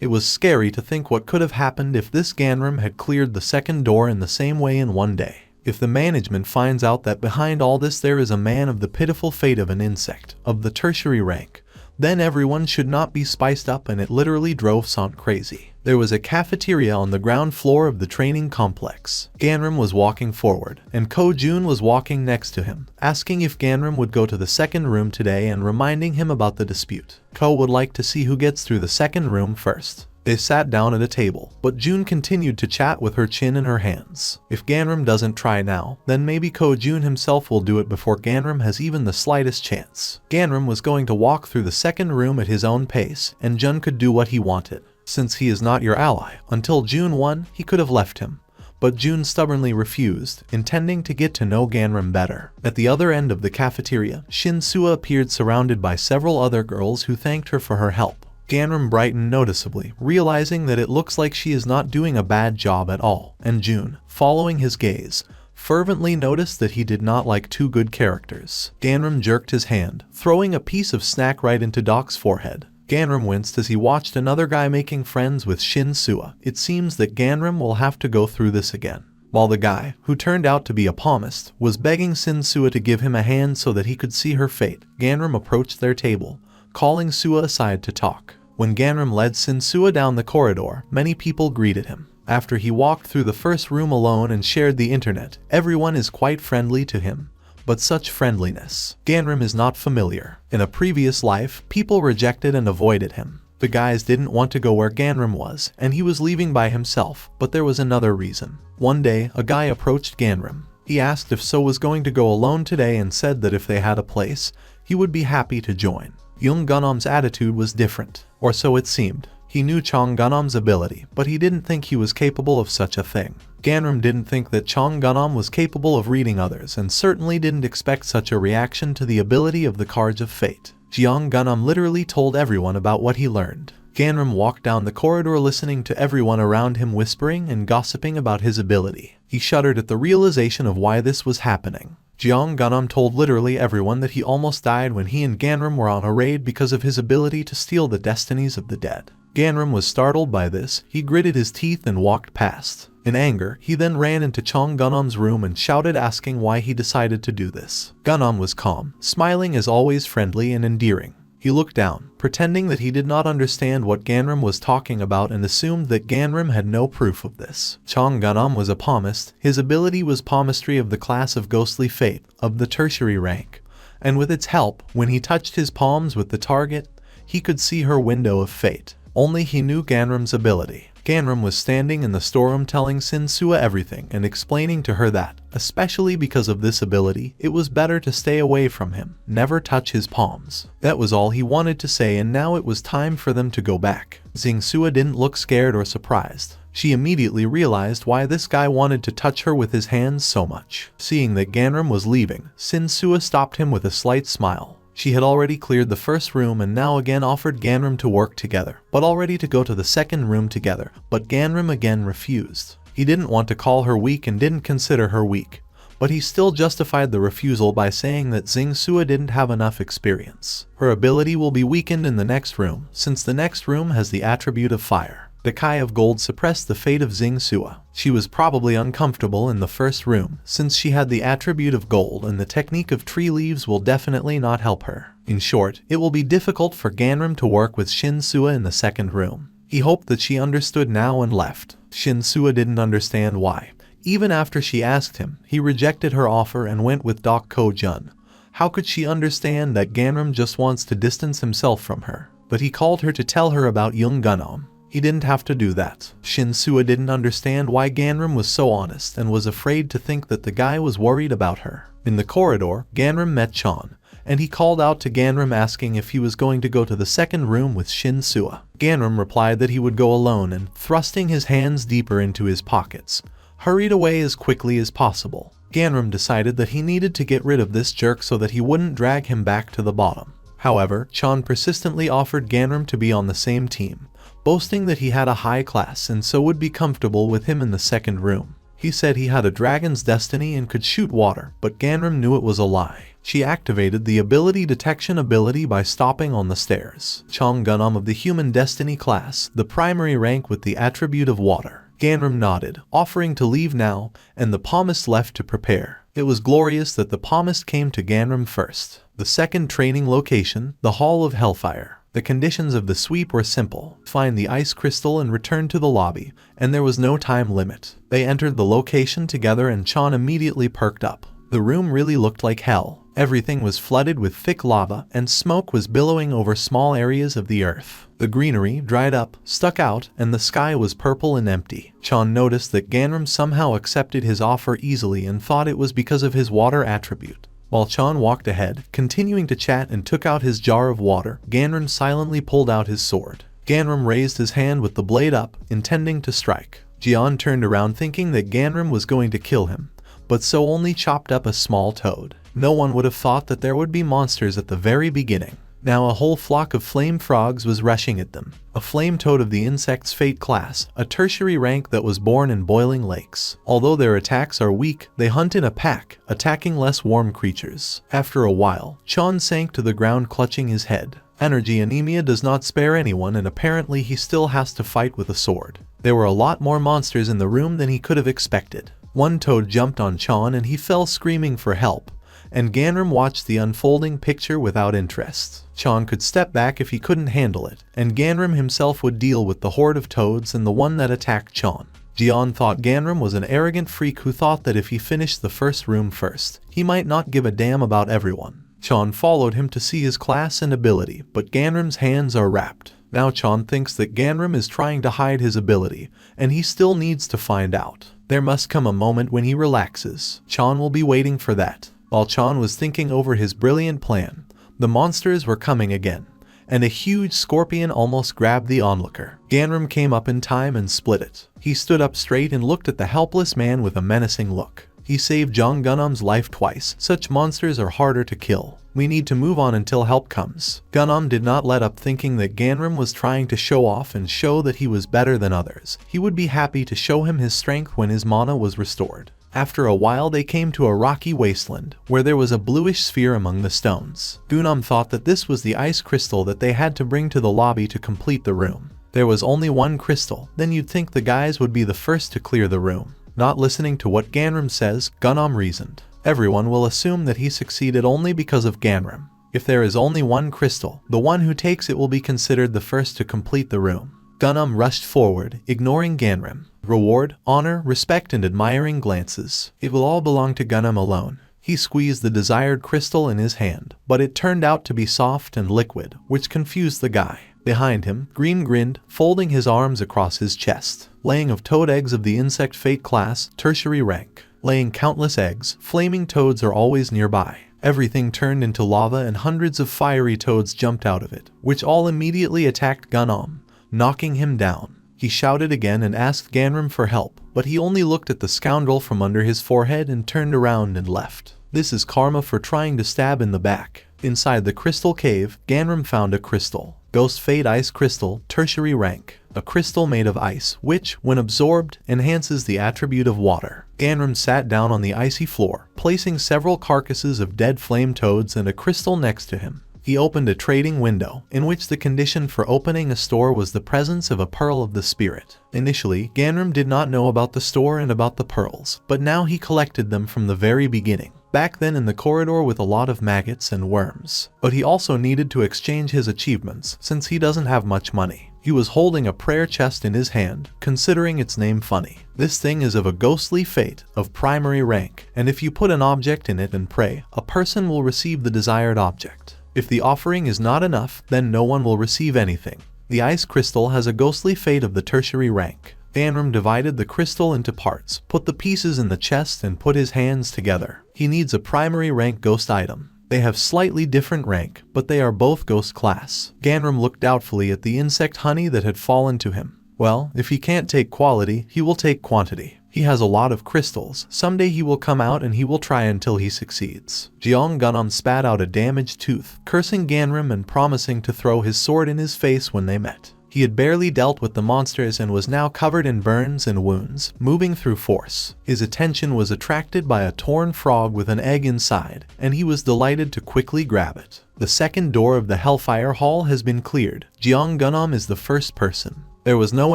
Speaker 1: It was scary to think what could have happened if this Ganram had cleared the second door in the same way in one day. If the management finds out that behind all this there is a man of the pitiful fate of an insect, of the tertiary rank, then everyone should not be spiced up, and it literally drove Son crazy. There was a cafeteria on the ground floor of the training complex. Ganram was walking forward, and Ko Jun was walking next to him, asking if Ganram would go to the second room today and reminding him about the dispute. Ko would like to see who gets through the second room first. They sat down at a table, but June continued to chat with her chin in her hands. If Ganram doesn't try now, then maybe Ko Jun himself will do it before Ganram has even the slightest chance. Ganram was going to walk through the second room at his own pace, and Jun could do what he wanted. since he is not your ally. Until June 1, he could have left him. But June stubbornly refused, intending to get to know Ganram better. At the other end of the cafeteria, Shin-soo appeared surrounded by several other girls who thanked her for her help. Ganram brightened noticeably, realizing that it looks like she is not doing a bad job at all, and June, following his gaze, fervently noticed that he did not like two good characters. Ganram jerked his hand, throwing a piece of snack right into Doc's forehead. Ganram winced as he watched another guy making friends with Shin-soo. It seems that Ganram will have to go through this again. While the guy, who turned out to be a palmist, was begging Shin-soo to give him a hand so that he could see her fate, Ganram approached their table, calling Soo aside to talk. When Ganram led Shin-soo down the corridor, many people greeted him. After he walked through the first room alone and shared the internet, everyone is quite friendly to him. But such friendliness, Ganram is not familiar. In a previous life, people rejected and avoided him. The guys didn't want to go where Ganram was, and he was leaving by himself, but there was another reason. One day, a guy approached Ganram. He asked if So was going to go alone today and said that if they had a place, he would be happy to join. Young Gunnam's attitude was different, or so it seemed. He knew Chong Gunnam's ability, but he didn't think he was capable of such a thing. Ganram didn't think that Chong Gunnam was capable of reading others and certainly didn't expect such a reaction to the ability of the Cards of Fate. Jeong Gunnam literally told everyone about what he learned. Ganram walked down the corridor listening to everyone around him whispering and gossiping about his ability. He shuddered at the realization of why this was happening. Jeong Gunnam told literally everyone that he almost died when he and Ganram were on a raid because of his ability to steal the destinies of the dead. Ganram was startled by this. He gritted his teeth and walked past. In anger, he then ran into Chong Gunnam's room and shouted, asking why he decided to do this. Gunnam was calm, smiling as always, friendly and endearing. He looked down, pretending that he did not understand what Ganram was talking about and assumed that Ganram had no proof of this. Chong Gunnam was a palmist. His ability was palmistry of the class of ghostly fate, of the tertiary rank. And with its help, when he touched his palms with the target, he could see her window of fate. Only he knew Ganram's ability. Ganram was standing in the storeroom telling Shin-soo everything and explaining to her that, especially because of this ability, it was better to stay away from him, never touch his palms. That was all he wanted to say, and now it was time for them to go back. Shin-soo didn't look scared or surprised. She immediately realized why this guy wanted to touch her with his hands so much. Seeing that Ganram was leaving, Shin-soo stopped him with a slight smile. She had already cleared the first room and now again offered Ganram to work together, but already to go to the second room together, but Ganram again refused. He didn't want to call her weak and didn't consider her weak, but he still justified the refusal by saying that Shin-soo didn't have enough experience. Her ability will be weakened in the next room, since the next room has the attribute of fire. The Kai of Gold suppressed the fate of Shin-soo. She was probably uncomfortable in the first room, since she had the attribute of gold, and the technique of tree leaves will definitely not help her. In short, it will be difficult for Ganram to work with Shin-soo in the second room. He hoped that she understood now and left. Shin-soo didn't understand why. Even after she asked him, he rejected her offer and went with Dok Ko-jun. How could she understand that Ganram just wants to distance himself from her? But he called her to tell her about Young Gunnam. He didn't have to do that. Shin-soo didn't understand why Ganram was so honest and was afraid to think that the guy was worried about her. In the corridor, Ganram met Chan, and he called out to Ganram asking if he was going to go to the second room with Shin-soo. Ganram replied that he would go alone and, thrusting his hands deeper into his pockets, hurried away as quickly as possible. Ganram decided that he needed to get rid of this jerk so that he wouldn't drag him back to the bottom. However, Chan persistently offered Ganram to be on the same team, boasting that he had a high class and so would be comfortable with him in the second room. He said he had a dragon's destiny and could shoot water, but Ganram knew it was a lie. She activated the ability detection ability by stopping on the stairs. Chong Gunnam of the human destiny class, the primary rank with the attribute of water. Ganram nodded, offering to leave now, and the palmist left to prepare. It was glorious that the palmist came to Ganram first. The second training location, the Hall of Hellfire. The conditions of the sweep were simple. Find the ice crystal and return to the lobby, and there was no time limit. They entered the location together and Chan immediately perked up. The room really looked like hell. Everything was flooded with thick lava, and smoke was billowing over small areas of the earth. The greenery dried up, stuck out, and the sky was purple and empty. Chan noticed that Ganram somehow accepted his offer easily and thought it was because of his water attribute. While Chan walked ahead, continuing to chat and took out his jar of water, Ganram silently pulled out his sword. Ganram raised his hand with the blade up, intending to strike. Jian turned around thinking that Ganram was going to kill him, but so only chopped up a small toad. No one would have thought that there would be monsters at the very beginning. Now a whole flock of flame frogs was rushing at them. A flame toad of the insect's fate class, a tertiary rank that was born in boiling lakes. Although their attacks are weak, they hunt in a pack, attacking less warm creatures. After a while, Chan sank to the ground clutching his head. Energy anemia does not spare anyone, and apparently he still has to fight with a sword. There were a lot more monsters in the room than he could have expected. One toad jumped on Chan and he fell screaming for help, and Ganram watched the unfolding picture without interest. Chan could step back if he couldn't handle it, and Ganram himself would deal with the horde of toads and the one that attacked Chan. Jian thought Ganram was an arrogant freak who thought that if he finished the first room first, he might not give a damn about everyone. Chan followed him to see his class and ability, but Ganram's hands are wrapped. Now Chan thinks that Ganram is trying to hide his ability, and he still needs to find out. There must come a moment when he relaxes. Chan will be waiting for that. While Chan was thinking over his brilliant plan, the monsters were coming again, and a huge scorpion almost grabbed the onlooker. Ganram came up in time and split it. He stood up straight and looked at the helpless man with a menacing look. He saved Jong Gunam's life twice. Such monsters are harder to kill. We need to move on until help comes. Gunam did not let up, thinking that Ganram was trying to show off and show that he was better than others. He would be happy to show him his strength when his mana was restored. After a while they came to a rocky wasteland, where there was a bluish sphere among the stones. Gunam thought that this was the ice crystal that they had to bring to the lobby to complete the room. There was only one crystal, then you'd think the guys would be the first to clear the room. Not listening to what Ganram says, Gunam reasoned. Everyone will assume that he succeeded only because of Ganram. If there is only one crystal, the one who takes it will be considered the first to complete the room. Gunam rushed forward, ignoring Ganram. Reward, honor, respect, and admiring glances. It will all belong to Gunam alone. He squeezed the desired crystal in his hand, but it turned out to be soft and liquid, which confused the guy. Behind him, Green grinned, folding his arms across his chest. Laying of toad eggs of the insect fate class, tertiary rank. Laying countless eggs, flaming toads are always nearby. Everything turned into lava and hundreds of fiery toads jumped out of it, which all immediately attacked Gunam, knocking him down. He shouted again and asked Ganram for help, but he only looked at the scoundrel from under his forehead and turned around and left. This is karma for trying to stab in the back. Inside the crystal cave, Ganram found a crystal. Ghost Fate Ice Crystal, tertiary rank. A crystal made of ice, which, when absorbed, enhances the attribute of water. Ganram sat down on the icy floor, placing several carcasses of dead flame toads and a crystal next to him. He opened a trading window, in which the condition for opening a store was the presence of a pearl of the spirit. Initially, Ganram did not know about the store and about the pearls, but now he collected them from the very beginning. Back then in the corridor with a lot of maggots and worms. But he also needed to exchange his achievements, since he doesn't have much money. He was holding a prayer chest in his hand, considering its name funny. This thing is of a ghostly fate, of primary rank, and if you put an object in it and pray, a person will receive the desired object. If the offering is not enough, then no one will receive anything. The ice crystal has a ghostly fate of the tertiary rank. Ganram divided the crystal into parts, put the pieces in the chest and put his hands together. He needs a primary rank ghost item. They have slightly different rank, but they are both ghost class. Ganram looked doubtfully at the insect honey that had fallen to him. Well, if he can't take quality, he will take quantity. He has a lot of crystals. Someday he will come out and he will try until he succeeds. Jeong Gunam spat out a damaged tooth, cursing Ganram and promising to throw his sword in his face when they met. He had barely dealt with the monsters and was now covered in burns and wounds, moving through force. His attention was attracted by a torn frog with an egg inside, and he was delighted to quickly grab it. The second door of the Hellfire Hall has been cleared. Jeong Gunam is the first person. There was no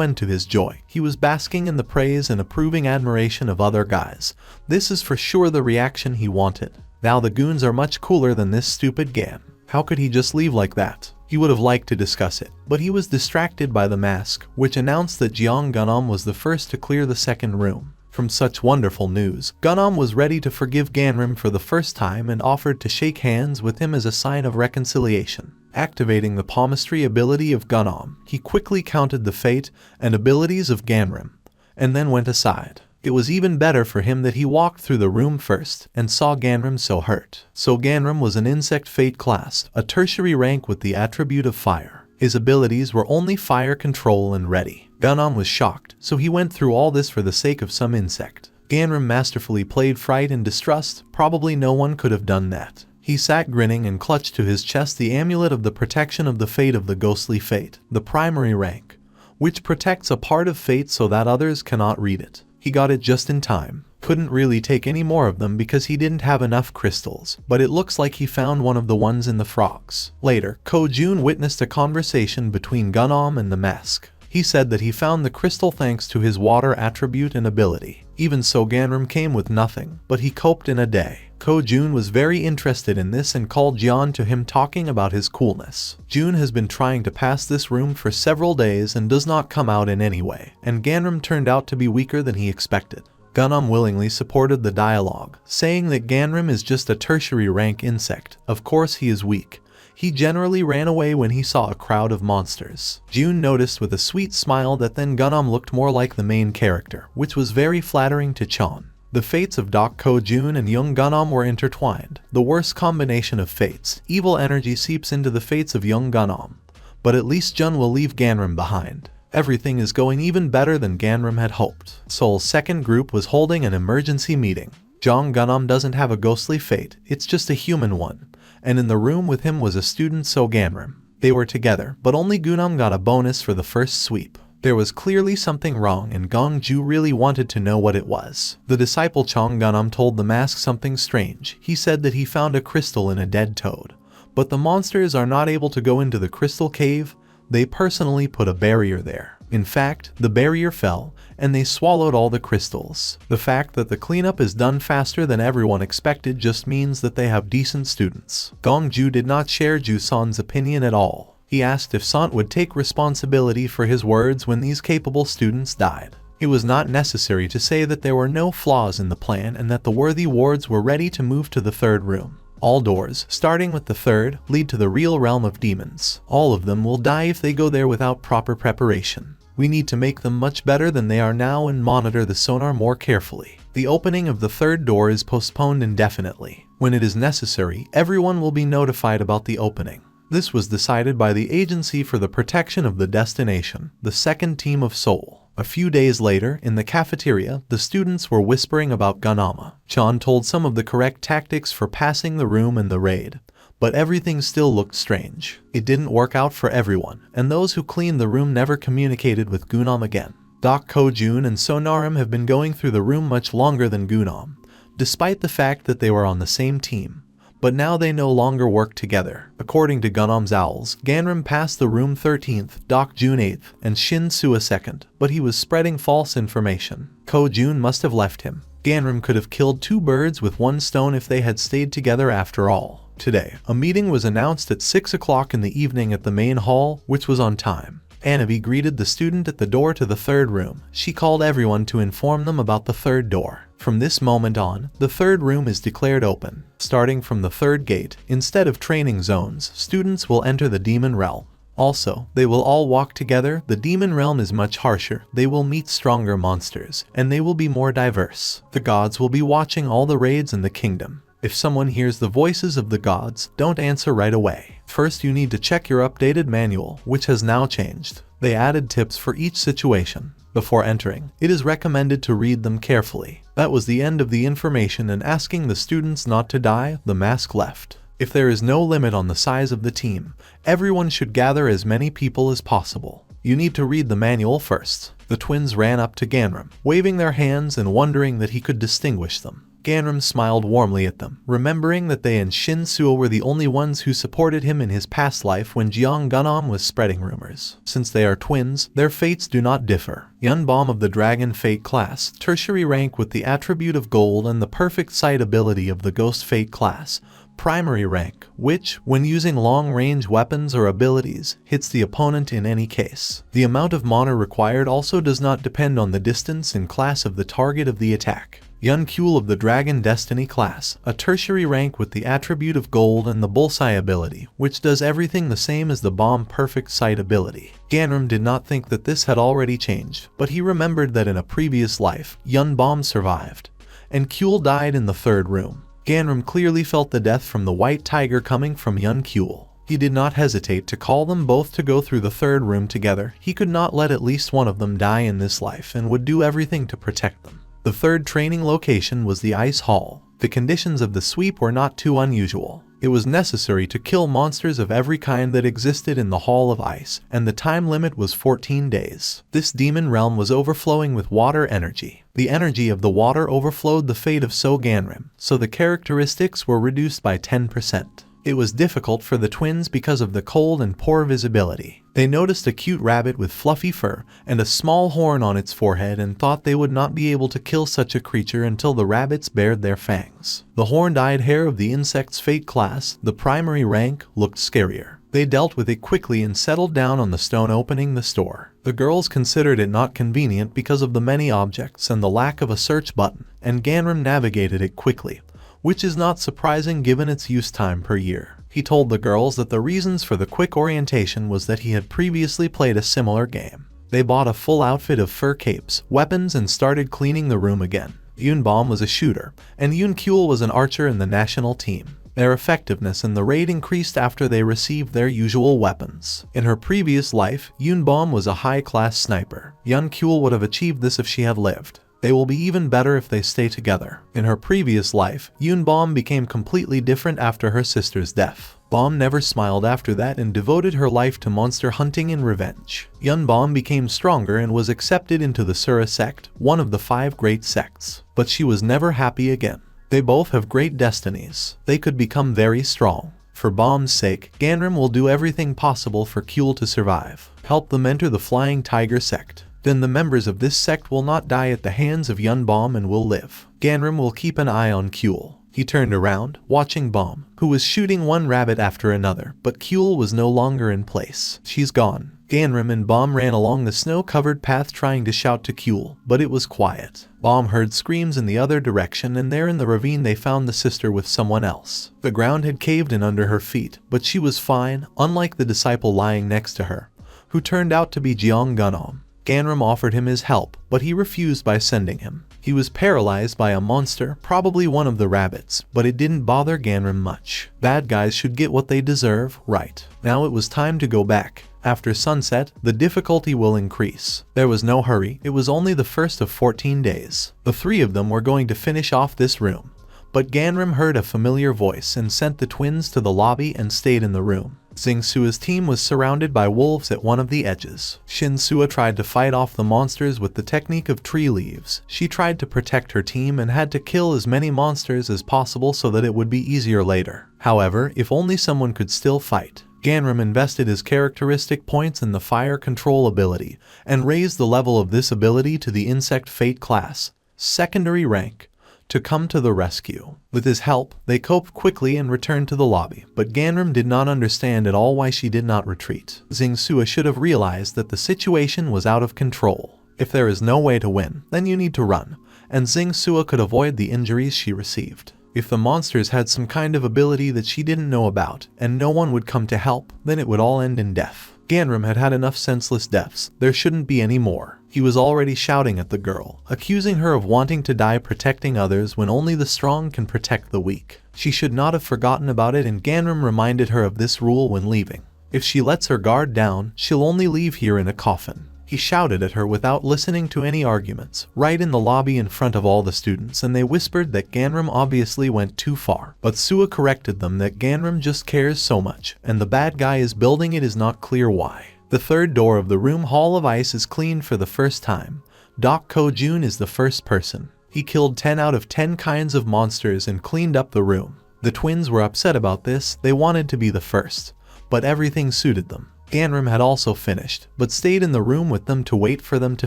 Speaker 1: end to his joy. He was basking in the praise and approving admiration of other guys. This is for sure the reaction he wanted. Now the goons are much cooler than this stupid Gan. How could he just leave like that? He would have liked to discuss it, but he was distracted by the mask, which announced that Jeong Gunam was the first to clear the second room. From such wonderful news, Gunam was ready to forgive Ganram for the first time and offered to shake hands with him as a sign of reconciliation. Activating the palmistry ability of Gunam, he quickly counted the fate and abilities of Ganram, and then went aside. It was even better for him that he walked through the room first and saw Ganram so hurt. So Ganram was an insect fate class, a tertiary rank with the attribute of fire. His abilities were only fire control and ready. Gunnam was shocked, so he went through all this for the sake of some insect. Ganram masterfully played fright and distrust, probably no one could have done that. He sat grinning and clutched to his chest the amulet of the protection of the fate of the ghostly fate, the primary rank, which protects a part of fate so that others cannot read it. He got it just in time. Couldn't really take any more of them because he didn't have enough crystals, but it looks like he found one of the ones in the frogs. Later, Ko-jun witnessed a conversation between Gunnam and the mask. He said that he found the crystal thanks to his water attribute and ability. Even so, Ganram came with nothing, but he coped in a day. Ko-jun was very interested in this and called Jian to him, talking about his coolness. Jun has been trying to pass this room for several days and does not come out in any way, and Ganram turned out to be weaker than he expected. Gunnam willingly supported the dialogue, saying that Ganram is just a tertiary rank insect. Of course he is weak. He generally ran away when he saw a crowd of monsters. Jun noticed with a sweet smile that then Gunnam looked more like the main character, which was very flattering to Chan. The fates of Dak Ko-jun and young Gunnam were intertwined. The worst combination of fates. Evil energy seeps into the fates of young Gunnam. But at least Jun will leave Ganram behind. Everything is going even better than Ganram had hoped. Seoul's second group was holding an emergency meeting. Jong Gunnam doesn't have a ghostly fate, it's just a human one. And in the room with him was a student So Ganram. They were together, but only Gunnam got a bonus for the first sweep. There was clearly something wrong and Gongju really wanted to know what it was. The disciple Chong Gunnam told the mask something strange. He said that he found a crystal in a dead toad. But the monsters are not able to go into the crystal cave. They personally put a barrier there. In fact, the barrier fell, and they swallowed all the crystals. The fact that the cleanup is done faster than everyone expected just means that they have decent students. Gongju did not share Ju-san's opinion at all. He asked if Sant would take responsibility for his words when these capable students died. It was not necessary to say that there were no flaws in the plan and that the worthy wards were ready to move to the third room. All doors, starting with the third, lead to the real realm of demons. All of them will die if they go there without proper preparation. We need to make them much better than they are now and monitor the sonar more carefully. The opening of the third door is postponed indefinitely. When it is necessary, everyone will be notified about the opening. This was decided by the Agency for the Protection of the Destination, the second team of Seoul. A few days later, in the cafeteria, the students were whispering about Gunnama. Chan told some of the correct tactics for passing the room and the raid. But everything still looked strange. It didn't work out for everyone, and those who cleaned the room never communicated with Gunnam again. Dak Ko-jun and Sonarim have been going through the room much longer than Gunnam, despite the fact that they were on the same team. But now they no longer work together. According to Gunnam's owls, Ganram passed the room 13th, Dak Jun 8th, and Shin Sua 2nd, but he was spreading false information. Ko-jun must have left him. Ganram could have killed two birds with one stone if they had stayed together after all. Today, a meeting was announced at 6 o'clock in the evening at the main hall, which was on time. Anavi greeted the student at the door to the third room. She called everyone to inform them about the third door. From this moment on, the third room is declared open. Starting from the third gate, instead of training zones, students will enter the demon realm. Also, they will all walk together. The demon realm is much harsher. They will meet stronger monsters, and they will be more diverse. The gods will be watching all the raids in the kingdom. If someone hears the voices of the gods, don't answer right away. First, you need to check your updated manual, which has now changed. They added tips for each situation. Before entering, it is recommended to read them carefully. That was the end of the information, and asking the students not to die, the mask left. If there is no limit on the size of the team, everyone should gather as many people as possible. You need to read the manual first. The twins ran up to Ganram, waving their hands and wondering that he could distinguish them. Ganram smiled warmly at them, remembering that they and Shin Suo were the only ones who supported him in his past life when Jeong Gunnam was spreading rumors. Since they are twins, their fates do not differ. Yunbom of the Dragon Fate class, tertiary rank with the attribute of gold and the perfect sight ability of the Ghost Fate class, primary rank, which, when using long-range weapons or abilities, hits the opponent in any case. The amount of mana required also does not depend on the distance and class of the target of the attack. Yun-Kyul of the Dragon Destiny class, a tertiary rank with the attribute of gold and the bullseye ability, which does everything the same as the bomb perfect sight ability. Ganram did not think that this had already changed, but he remembered that in a previous life, Yun-Bomb survived, and Kyul died in the third room. Ganram clearly felt the death from the white tiger coming from Yun-Kyul. He did not hesitate to call them both to go through the third room together. He could not let at least one of them die in this life and would do everything to protect them. The third training location was the ice hall. The conditions of the sweep were not too unusual. It was necessary to kill monsters of every kind that existed in the Hall of Ice, and the time limit was 14 days. This demon realm was overflowing with water energy. The energy of the water overflowed the fate of So Ganrim, so the characteristics were reduced by 10%. It was difficult for the twins because of the cold and poor visibility. They noticed a cute rabbit with fluffy fur and a small horn on its forehead and thought they would not be able to kill such a creature until the rabbits bared their fangs. The horned-eyed hair of the insect's fate class, the primary rank, looked scarier. They dealt with it quickly and settled down on the stone opening the store. The girls considered it not convenient because of the many objects and the lack of a search button, and Ganrim navigated it quickly, which is not surprising given its use time per year. He told the girls that the reasons for the quick orientation was that he had previously played a similar game. They bought a full outfit of fur capes, weapons, and started cleaning the room again. Yunbom was a shooter, and Yunkul was an archer in the national team. Their effectiveness in the raid increased after they received their usual weapons. In her previous life, Yunbom was a high-class sniper. Yunkul would have achieved this if she had lived. They will be even better if they stay together. In her previous life, Yunbom became completely different after her sister's death. Bom never smiled after that and devoted her life to monster hunting and revenge. Yunbom became stronger and was accepted into the Sura sect, one of the 5 great sects. But she was never happy again. They both have great destinies. They could become very strong. For Bom's sake, Ganrim will do everything possible for Kul to survive. Help them enter the Flying Tiger sect. Then the members of this sect will not die at the hands of Yunbom and will live. Ganrim will keep an eye on Kul. He turned around, watching Bom, who was shooting one rabbit after another, but Kul was no longer in place. She's gone. Ganrim and Bom ran along the snow-covered path trying to shout to Kul, but it was quiet. Bom heard screams in the other direction, and there in the ravine they found the sister with someone else. The ground had caved in under her feet, but she was fine, unlike the disciple lying next to her, who turned out to be Jeong Gunom. Ganrim offered him his help, but he refused by sending him. He was paralyzed by a monster, probably one of the rabbits, but it didn't bother Ganrim much. Bad guys should get what they deserve, right? Now it was time to go back. After sunset, the difficulty will increase. There was no hurry, it was only the first of 14 days. The 3 of them were going to finish off this room. But Ganrim heard a familiar voice and sent the twins to the lobby and stayed in the room. Xingsua's team was surrounded by wolves at one of the edges. Shinsua tried to fight off the monsters with the technique of tree leaves. She tried to protect her team and had to kill as many monsters as possible so that it would be easier later. However, if only someone could still fight. Ganrim invested his characteristic points in the fire control ability and raised the level of this ability to the insect fate class, secondary rank, to come to the rescue. With his help, they coped quickly and returned to the lobby, but Ganrim did not understand at all why she did not retreat. Xingsuo should have realized that the situation was out of control. If there is no way to win, then you need to run, and Xingsuo could avoid the injuries she received. If the monsters had some kind of ability that she didn't know about, and no one would come to help, then it would all end in death. Ganrim had had enough senseless deaths. There shouldn't be any more. He was already shouting at the girl, accusing her of wanting to die protecting others when only the strong can protect the weak. She should not have forgotten about it, and Ganrim reminded her of this rule when leaving. If she lets her guard down, she'll only leave here in a coffin. He shouted at her without listening to any arguments, right in the lobby in front of all the students, and they whispered that Ganrim obviously went too far. But Sua corrected them that Ganrim just cares so much, and the bad guy is building it is not clear why. The third door of the room Hall of Ice is cleaned for the first time. Doc Ko-jun is the first person. He killed 10 out of 10 kinds of monsters and cleaned up the room. The twins were upset about this, they wanted to be the first, but everything suited them. Ganrim had also finished, but stayed in the room with them to wait for them to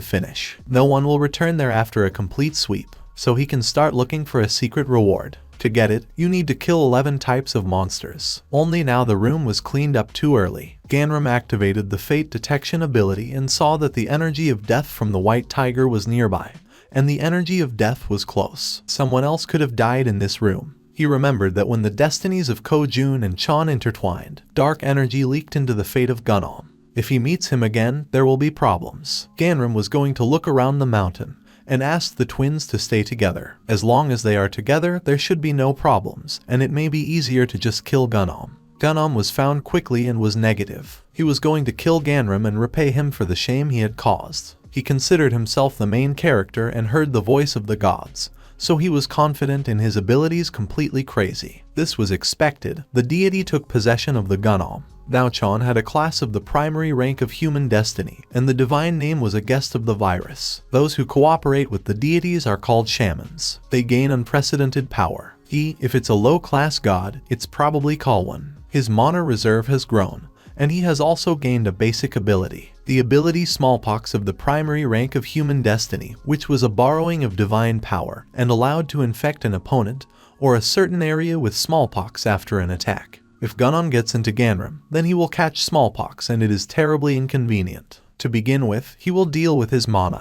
Speaker 1: finish. No one will return there after a complete sweep, so he can start looking for a secret reward. To get it, you need to kill 11 types of monsters. Only now the room was cleaned up too early. Ganrim activated the fate detection ability and saw that the energy of death from the white tiger was nearby, and the energy of death was close. Someone else could have died in this room. He remembered that when the destinies of Ko-jun and Chan intertwined, dark energy leaked into the fate of Gunom. If he meets him again, there will be problems. Ganrim was going to look around the mountain and asked the twins to stay together. As long as they are together, there should be no problems, and it may be easier to just kill Gunom. Gunam was found quickly and was negative. He was going to kill Ganram and repay him for the shame he had caused. He considered himself the main character and heard the voice of the gods, so he was confident in his abilities, completely crazy. This was expected. The deity took possession of the Gunam. Daochan had a class of the primary rank of human destiny, and the divine name was a guest of the virus. Those who cooperate with the deities are called shamans. They gain unprecedented power. If it's a low-class god, it's probably Kalwan. His mana reserve has grown, and he has also gained a basic ability. The ability Smallpox of the primary rank of human destiny, which was a borrowing of divine power, and allowed to infect an opponent or a certain area with smallpox after an attack. If Gunam gets into Ganram, then he will catch smallpox and it is terribly inconvenient. To begin with, he will deal with his mana.